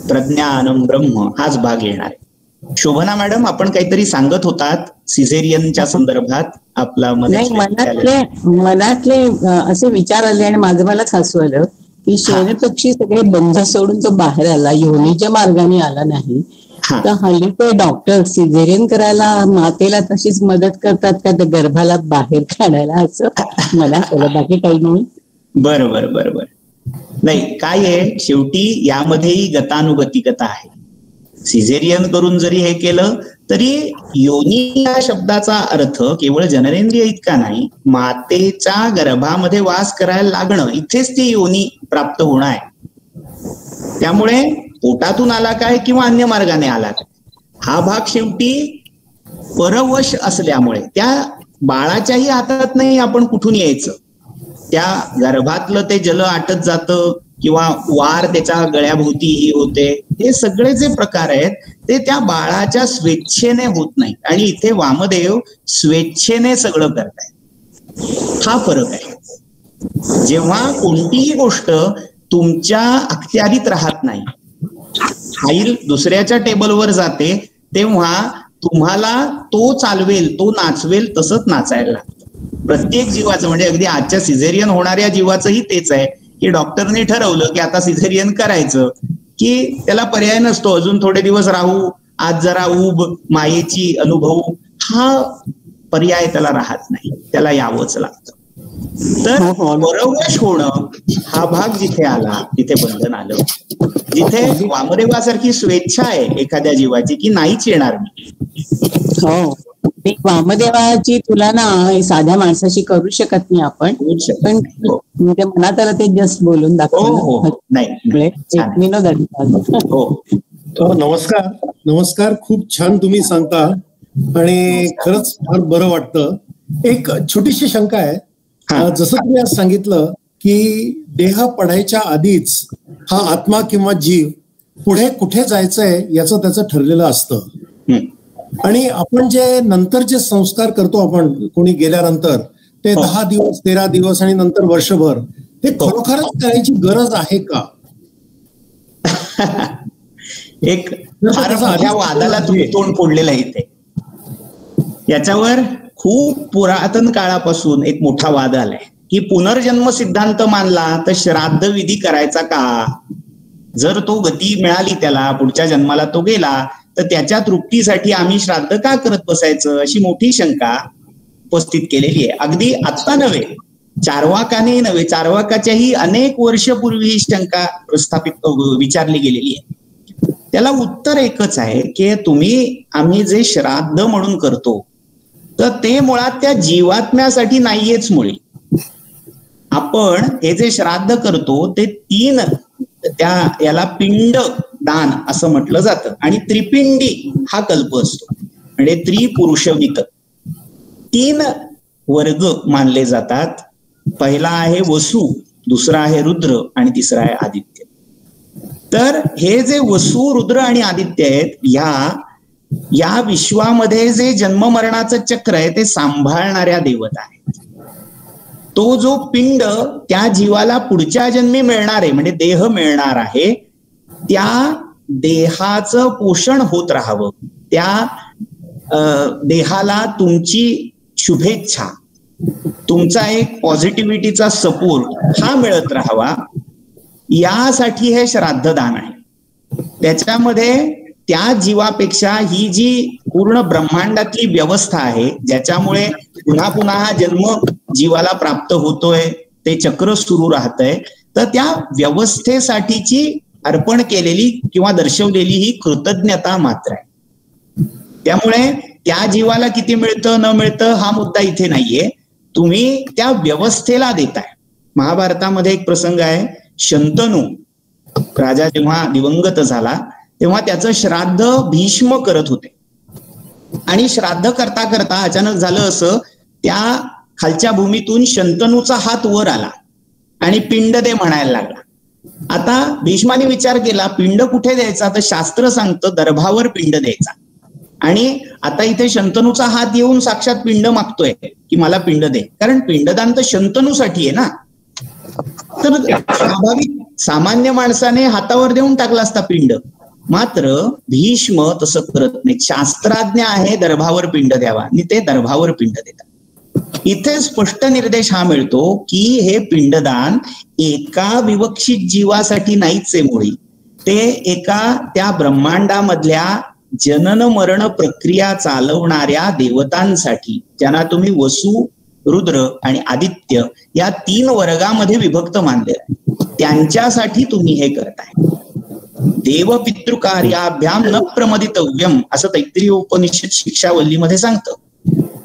A: प्रज्ञानम ब्रह्म हाच भाग येणार आहे. शोभना मॅडम आपण काहीतरी सांगत होतात सिझेरियनच्या संदर्भात. आपला
E: मनातले असे विचार आले आणि माझं मलाच हसू आलं की शेणपक्षी सगळे बंध सोडून तो बाहेर आला, योनीच्या मार्गाने आला नाही. तर हल्ली ते डॉक्टर सिझेरियन करायला मातेला तशीच मदत करतात का त्या गर्भाला बाहेर काढायला, असं मला कळलं, बाकी काही नाही.
A: बरोबर बरोबर. नाही काय आहे, शेवटी यामध्येही गतानुगतिकता आहे. सिझेरियन करून जरी हे केलं तरी योनी या शब्दाचा अर्थ केवळ जननेंद्रिय इतका नाही, मातेच्या गर्भामध्ये वास करायला लागणं, इथेच ती योनी प्राप्त होणं आहे. त्यामुळे पोटातून आला काय किंवा अन्य मार्गाने आला काय, हा भाग शेवटी परवश असल्यामुळे त्या बाळाच्याही हातात नाही आपण कुठून यायचं. त्या गर्भातलं ते जल आटत जातं किंवा वार त्याच्या गळ्याभोवती होते. हे सगळे जे प्रकार आहेत ते त्या बाळाच्या स्वेच्छेने होत नाही. आणि इथे वामदेव स्वेच्छेने सगळं करतायत. हा फरक आहे. जेव्हा कोणतीही गोष्ट तुमच्या अखत्यारीत राहत नाही, फाईल दुसऱ्याच्या टेबलवर जाते, तेव्हा तुम्हाला तो चालवेल, तो नाचवेल तसंच नाचायला लागतं. प्रत्येक जीवाचं, म्हणजे अगदी आजच्या सिझेरियन होणाऱ्या जीवाचंही तेच आहे की डॉक्टरने ठरवलं की आता सिझेरियन करायचं की त्याला पर्याय नसतो. अजून थोडे दिवस राहू, आज जरा उब मायेची अनुभवू, हा पर्याय त्याला राहत नाही, त्याला यावंच लागतं. तर परवश होणं हा भाग जिथे आला तिथे बंधन आलं. जिथे वामदेवासारखी स्वेच्छा आहे एखाद्या जीवाची की नाहीच येणार मी.
E: हो, वामदेवाची तुलना साध्या माणसाशी करू शकत नाही आपण, पण म्हणजे मनात आलं ते जस्ट बोलून दाखवलं.
G: नमस्कार. खूप छान तुम्ही सांगता आणि खरंच फार बरं वाटतं. एक छोटीशी शंका आहे. जसं तुम्ही आज सांगितलं की देह पडायच्या आधीच हा आत्मा किंवा जीव पुढे कुठे जायचंय याचं त्याचं ठरलेलं असतं. आणि आपण जे नंतर जे संस्कार करतो आपण कोणी गेल्यानंतर ते 10 दिवस 13 दिवस आणि नंतर वर्षभर, ते खरोखरच करायची गरज आहे का?
A: एक मोठ्या वादाला तुम्ही तोंड फोडलेलं आहे इथे. याच्यावर खूप पुरातन काळापासून एक मोठा वाद आलाय की पुनर्जन्म सिद्धांत मानला तर श्राद्ध विधी करायचा का? जर तो गती मिळाली त्याला, पुढच्या जन्माला तो गेला, तर त्याच्या तृप्तीसाठी आम्ही श्राद्ध का करत बसायचं, अशी मोठी शंका उपस्थित केलेली आहे. अगदी आत्ता नव्हे, चार्वाकाने नव्हे, चार्वाकाच्याही अनेक वर्षपूर्वी ही शंका प्रस्थापित विचारली गेलेली आहे. त्याला उत्तर एकच आहे की आम्ही जे श्राद्ध म्हणून करतो तर ते मुळात त्या जीवात्म्यासाठी नाहीयेच. मुळे आपण हे जे श्राद्ध करतो ते याला पिंड दान असं म्हटलं जातं. आणि त्रिपिंडी हा कल्प असतो. म्हणजे त्रिपुरुषवित 3 वर्ग मानले जातात. पहिला आहे वसु, दुसरा आहे रुद्र आणि तिसरा आहे आदित्य. तर हे जे वसु, रुद्र आणि आदित्य आहेत, या विश्वामध्ये जे जन्म मरणाचं चक्र आहे ते सांभाळणाऱ्या देवता आहेत. तो जो पिंड त्या जीवाला पुढच्या जन्मी मिळणार आहे, म्हणजे देह मिळणार आहे, त्या देहाचं पोषण होत राहावं, त्या देहाला तुमची शुभेच्छा, तुमचा एक पॉझिटिव्हिटीचा सपोर्ट हा मिळत राहावा, यासाठी हे श्राद्धदान आहे. त्याच्यामध्ये त्या जीवापेक्षा ही जी पूर्ण ब्रह्मांडातली व्यवस्था आहे, ज्याच्यामुळे पुन्हा पुन्हा हा जन्म जीवाला प्राप्त होतोय, ते चक्र सुरू राहतंय, तर त्या व्यवस्थेसाठीची अर्पण केलेली किंवा दर्शवलेली ही कृतज्ञता मात्र आहे. त्यामुळे त्या जीवाला किती मिळतं न मिळतं हा मुद्दा इथे नाहीये, तुम्ही त्या व्यवस्थेला देताय. महाभारतामध्ये एक प्रसंग आहे, शंतनू राजा जेव्हा दिवंगत झाला तेव्हा त्याचं श्राद्ध भीष्म करत होते. आणि श्राद्ध करता करता अचानक झालं असं, त्या खालच्या भूमीतून शंतनूचा हात वर आला आणि पिंड दे म्हणायला लागला. आता भीष्माने विचार केला पिंड कुठे द्यायचा, तर शास्त्र सांगतं दर्भावर पिंड द्यायचा. आणि आता इथे शंतनूचा हात येऊन साक्षात पिंड मागतोय की मला पिंड दे, कारण पिंडदान तर शंतनूसाठी आहे ना. तर स्वाभाविक सामान्य माणसाने हातावर देऊन टाकला असता पिंड, मात्र भीष्म तसं करत नाही. शास्त्राज्ञ आहे दर्भावर पिंड द्यावा आणि ते दर्भावर पिंड देतात. इथे स्पष्ट निर्देश हा मिळतो की हे पिंडदान एका विवक्षित जीवासाठी नाहीच आहे मुळी, ते एका त्या ब्रह्मांडामधल्या जनन मरण प्रक्रिया चालवणाऱ्या देवतांसाठी, ज्यांना तुम्ही वसु, रुद्र आणि आदित्य या 3 वर्गामध्ये विभक्त मानले आहे, त्यांच्यासाठी तुम्ही हे करताय. देव पितृकार्याभ्याम न प्रमदितव्यम असं तैत्तिरीय उपनिषद शिक्षावल्लीमध्ये सांगतं.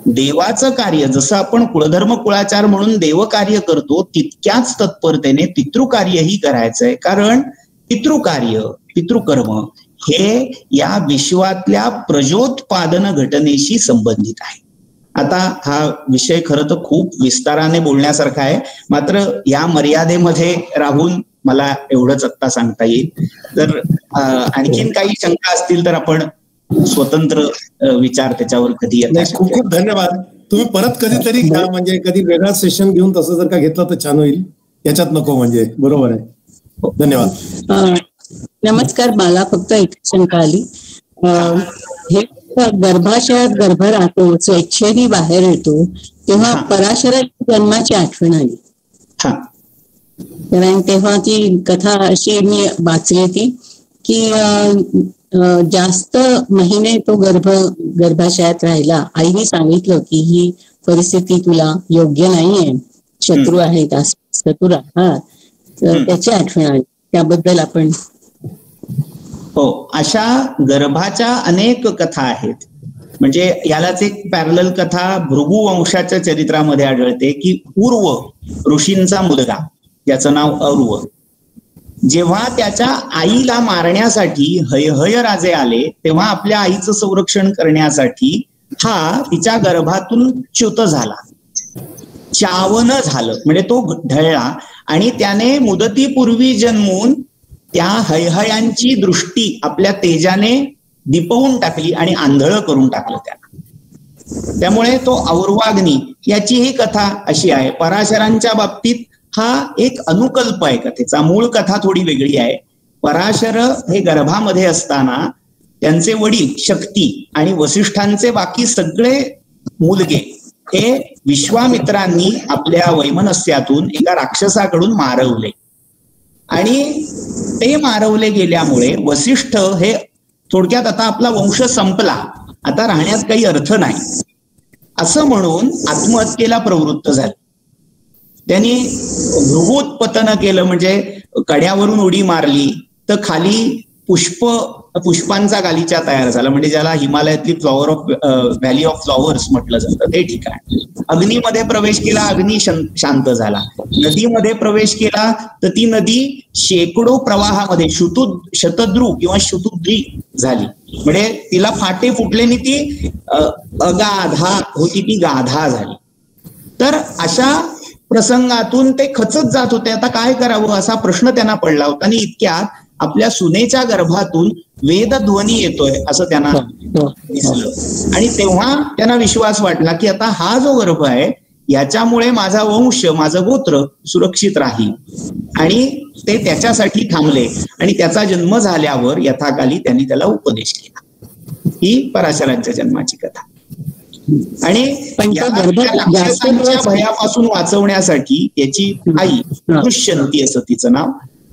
A: देवाचं कार्य जसं आपण कुळधर्म कुळाचार म्हणून देवकार्य करतो, तितक्याच तत्परतेने पितृकार्यही करायचंय. कारण पितृकार्य, पितृकर्म हे या विश्वातल्या प्रजोत्पादन घटनेशी संबंधित आहे. आता हा विषय खरं तर खूप विस्ताराने बोलण्यासारखा आहे, मात्र या मर्यादेमध्ये राहून मला एवढंच आत्ता सांगता येईल. तर आणखीन काही शंका असतील तर आपण स्वतंत्र विचार त्याच्यावर कधी येतात.
G: खूप खूप धन्यवाद. तुम्ही परत कधीतरी म्हणजे कधी वेगळा सेशन घेऊन तसं जर का घेतलं तर छान होईल. याच्यात नको म्हणजे. बरोबर आहे. धन्यवाद.
E: नमस्कार. मला फक्त एक शंका आली. हे गर्भाशयात गर्भ राहतो, स्वेच्छेने बाहेर येतो, तेव्हा पराशराच्या जन्माची आठवण आली. कारण तेव्हा ती कथा अशी मी वाचली ती की जास्त महिने तो गर्भाशयात राहिला. आईने सांगितलं की ही परिस्थिती तुला योग्य नाहीये, शत्रू आहेत, शत्रू तर त्याची आठवण आली. त्याबद्दल आपण.
A: हो, अशा गर्भाच्या अनेक कथा आहेत. म्हणजे यालाच एक पॅरलल कथा भृगु वंशाच्या चरित्रामध्ये आढळते की उर्व ऋषींचा मुलगा, ज्याचं नाव अरुव, जेव्हा त्याच्या आईला मारण्यासाठी हयहय राजे आले, तेव्हा आपल्या आईचं संरक्षण करण्यासाठी हा तिच्या गर्भातून च्युत झाला, चावण झालं, म्हणजे तो ढळला आणि त्याने मुदतीपूर्वी जन्मून त्या हयहयांची दृष्टी आपल्या तेजाने दिपवून टाकली आणि आंधळ करून टाकलं त्याला. त्यामुळे तो और्वाग्नी, याची ही कथा अशी आहे. पराशरांच्या बाबतीत हा एक अनुकल्प आहे कथेचा. मूळ कथा थोडी वेगळी आहे. पराशर हे गर्भामध्ये असताना त्यांचे वडील शक्ती आणि वसिष्ठांचे बाकी सगळे मुलगे हे विश्वामित्रांनी आपल्या वैमनस्यातून एका राक्षसाकडून मारवले आणि ते मारवले गेल्यामुळे वसिष्ठ हे थोडक्यात आता आपला वंश संपला, आता राहण्यात काही अर्थ नाही असं म्हणून आत्महत्येला प्रवृत्त झाले. त्यांनी भृगोत्पतन केलं, म्हणजे कड्यावरून उडी मारली तर खाली पुष्पांचा गालिचा तयार झाला, म्हणजे ज्याला हिमालयातली व्हॅली ऑफ फ्लॉवर्स म्हटलं जातं ते ठिकाण. अग्नीमध्ये प्रवेश केला, अग्नी शांत झाला. नदीमध्ये प्रवेश केला तर ती नदी शेकडो प्रवाहामध्ये शतद्रू किंवा शतुद्री झाली, म्हणजे तिला फाटे फुटले आणि ती अगाधा होती, ती गाधा झाली. तर अशा प्रसंगातून ते खचत जात होते. आता काय करावं असा प्रश्न त्यांना पडला होता आणि इतक्यात आपल्या सुनेच्या गर्भातून वेदध्वनी येतोय असं त्यांना दिसलं आणि तेव्हा त्यांना विश्वास वाटला की आता हा जो गर्भ आहे याच्यामुळे माझा वंश, माझं गोत्र सुरक्षित राहील. आणि ते त्याच्यासाठी थांबले आणि त्याचा जन्म झाल्यावर यथाकाली त्यांनी त्याला उपदेश केला. ही पराशरांच्या जन्माची कथा. आणि राक्षसांच्या भयापासून वाचवण्यासाठी त्याची आई दुष्यंती असं तिचं नाव,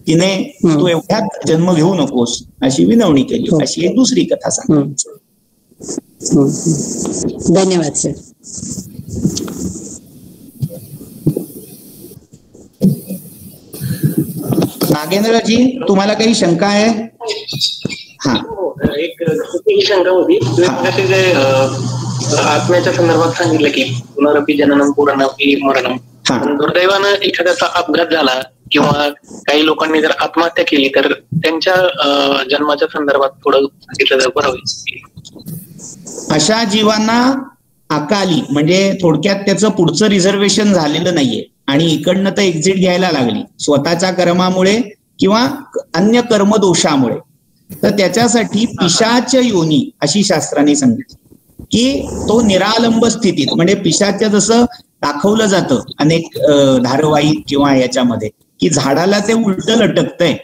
A: तिने तू एवढ्यात जन्म घेऊ नकोस अशी विनवणी केली. अशी एक दुसरी कथा सांगितली.
E: धन्यवाद सर.
A: नागेंद्रजी, तुम्हाला काही शंका आहे? हा,
H: एक शंका होती. आत्म्याच्या संदर्भात सांगितलं की पुनरपी जननम पुनरपी मरणम. दुर्दैवानं एखाद्याचा अपघात झाला किंवा काही लोकांनी जर आत्महत्या केली तर त्यांच्या जन्माच्या संदर्भात थोडं सांगितलं तर बरं होईल.
A: अशा जीवांना अकाली, म्हणजे थोडक्यात त्याचं पुढचं रिझर्वेशन झालेलं नाहीये आणि इकडनं तर एक्झिट घ्यायला लागली स्वतःच्या कर्मामुळे किंवा अन्य कर्मदोषामुळे, तर त्याच्यासाठी पिशाच योनी अशी शास्त्राने सांगितली की तो निरालंब स्थितीत, म्हणजे पिशाच जसं दाखवलं जातं अनेक धारावाहिक किंवा याच्यामध्ये की झाडाला ते उलट लटकतंय,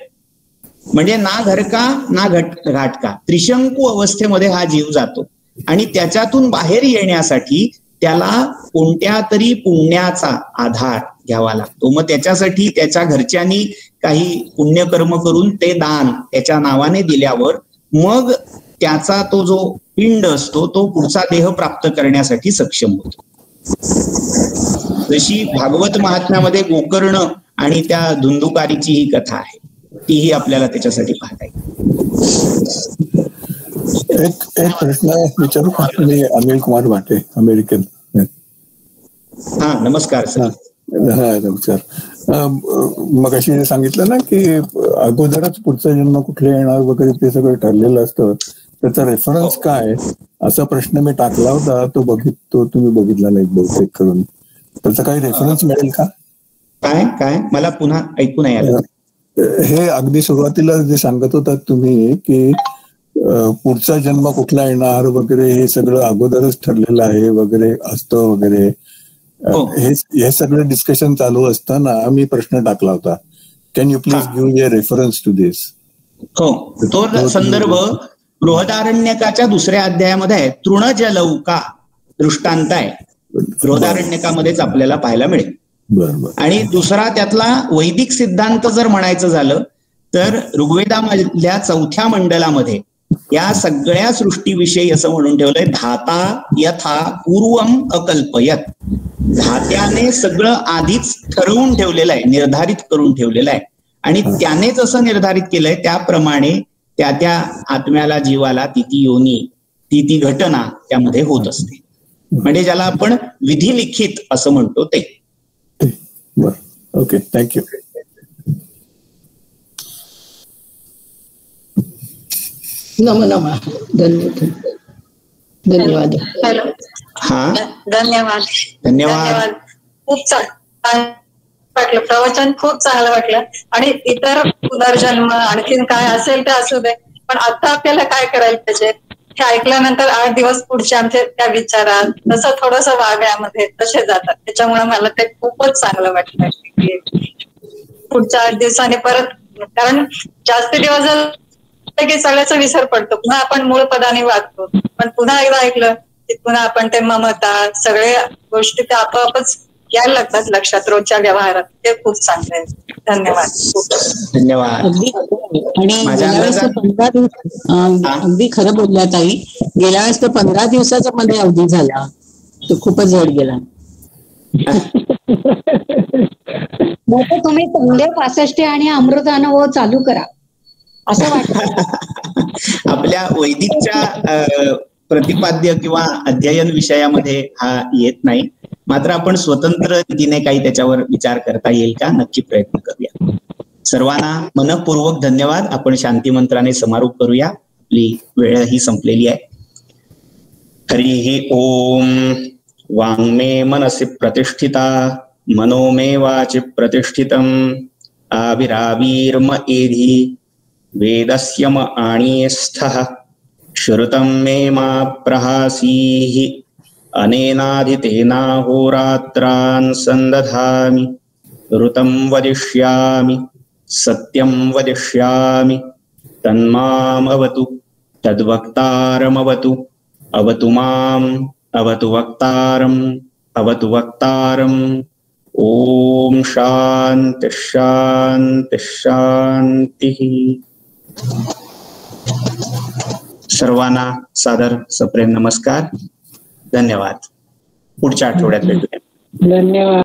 A: म्हणजे ना घरका ना घाटका, त्रिशंकू अवस्थेमध्ये हा जीव जातो आणि त्याच्यातून बाहेर येण्यासाठी त्याला कोणत्या तरी पुण्याचा आधार घ्यावा लागतो. मग त्याच्यासाठी त्याच्या घरच्यांनी काही पुण्यकर्म करून ते दान त्याच्या नावाने दिल्यावर मग त्याचा तो जो पिंड असतो तो पुढचा देह प्राप्त करण्यासाठी सक्षम होतो. जशी भागवत महात्म्यामध्ये गोकर्ण आणि त्या धुंदुकारीची ही कथा आहे, तीही आपल्याला त्याच्यासाठी पाहता येईल.
I: एक प्रश्न विचारू का? अनिल कुमार भाटे, अमेरिकन.
A: हा, नमस्कार सर.
I: हा नमस्कार. मगाशी जे सांगितलं ना की अगोदरच पुढचा जन्म कुठले येणार वगैरे ते सगळं ठरलेलं असतं, त्याचा रेफरन्स काय असा प्रश्न मी टाकला होता. तो तुम्ही बघितला नाही बहुतेक करून. त्याचा काही रेफरन्स मिळेल का?
A: काय मला पुन्हा ऐकू नाही आलं.
I: हे अगदी सुरुवातीला जे सांगत होतात तुम्ही की पुढचा जन्म कुठला येणार वगैरे हे सगळं अगोदरच ठरलेलं आहे वगैरे असतं वगैरे, हे सगळं डिस्कशन चालू असताना मी प्रश्न टाकला होता, can you please give a reference to this.
A: हो, तो संदर्भ बृहदारण्यकाच्या 2ऱ्या अध्यायामध्ये आहे. तृणजलौका दृष्टांत आहे, बृहदारण्यकामध्येच आपल्याला पाहायला मिळेल. आणि दुसरा त्यातला वैदिक सिद्धांत जर म्हणायचं झालं तर ऋग्वेदामधल्या 4थ्या मंडलामध्ये या सगळ्या सृष्टीविषयी असं म्हणून ठेवलंय, धाता यथा पूर्वम अकल्पयत. धात्याने सगळं आधीच ठरवून ठेवलेलं आहे, निर्धारित करून ठेवलेलं आहे, आणि त्यानेच असं निर्धारित केलंय त्याप्रमाणे त्या आत्म्याला, जीवाला ती योनी, ती घटना त्यामध्ये होत असते. म्हणजे ज्याला आपण विधी लिखित असं म्हणतो ते.
I: Okay, thank you.
B: धन्यवाद.
A: हा,
J: धन्यवाद. खूप चांगलं वाटलं, प्रवचन खूप चांगलं वाटलं. आणि इतर पुनर्जन्म आणखीन काय असेल ते असू दे, पण आता आपल्याला काय करायला पाहिजे हे ऐकल्यानंतर 8 दिवस पुढचे आमचे त्या विचारात तसं थोडंसं वागण्यामध्ये तसे जातात. त्याच्यामुळे मला ते खूपच चांगलं वाटलं की पुढच्या 8 दिवसांनी परत, कारण जास्त दिवस झाले की सगळ्याचा विसर पडतो, पुन्हा आपण मूळ पदाने वागतो. पण पुन्हा एकदा ऐकलं की पुन्हा आपण ते ममता सगळ्या गोष्टी त्या आपोआपच यायला लागतात लक्षात रोजच्या व्यवहारात. ते खूप चांगलं आहे. धन्यवाद.
A: धन्यवाद.
E: आणि गेल्या वेळेस 15 दिवस अगदी खरं बोलल्या ताई, गेल्या वेळेस तो 15 दिवसाचा मध्ये अवधी झाला, तो खूपच जड गेला.
K: मग तुम्ही चांगले 65 आणि अमृत अनुभव चालू करा असं वाटतं.
A: आपल्या वैदिकच्या प्रतिपाद्य किंवा अध्ययन विषयामध्ये हा येत नाही, मात्र आपण स्वतंत्र रीतीने काही त्याच्यावर विचार करता येईल का नक्की प्रयत्न करूया. सर्वांना मनपूर्वक धन्यवाद. आपण शांती मंत्राने समारोप करूया, आपली वेळ ही संपलेली आहे. हरिः ओम. वाङ्मे मनसि प्रतिष्ठिता मनो मे वाचि प्रतिष्ठितम् आविरावीर्म एधि वेदस्य म आणीस्थः श्रुतं मे मा प्रहासीः अनेनाधितेनाहोरात्रान् संदधामि ऋतं वदिष्यामि सत्यं वदिष्यामि तन्मामवतु तद्वक्तारमवतु अवतु माम् अवतु वक्तारम् अवतु वक्तारम्. ओम शांति शांति शांती. सर्वांना सादर सप्रेम नमस्कार. धन्यवाद. पुढच्या आठवड्यात भेटूया.
D: धन्यवाद.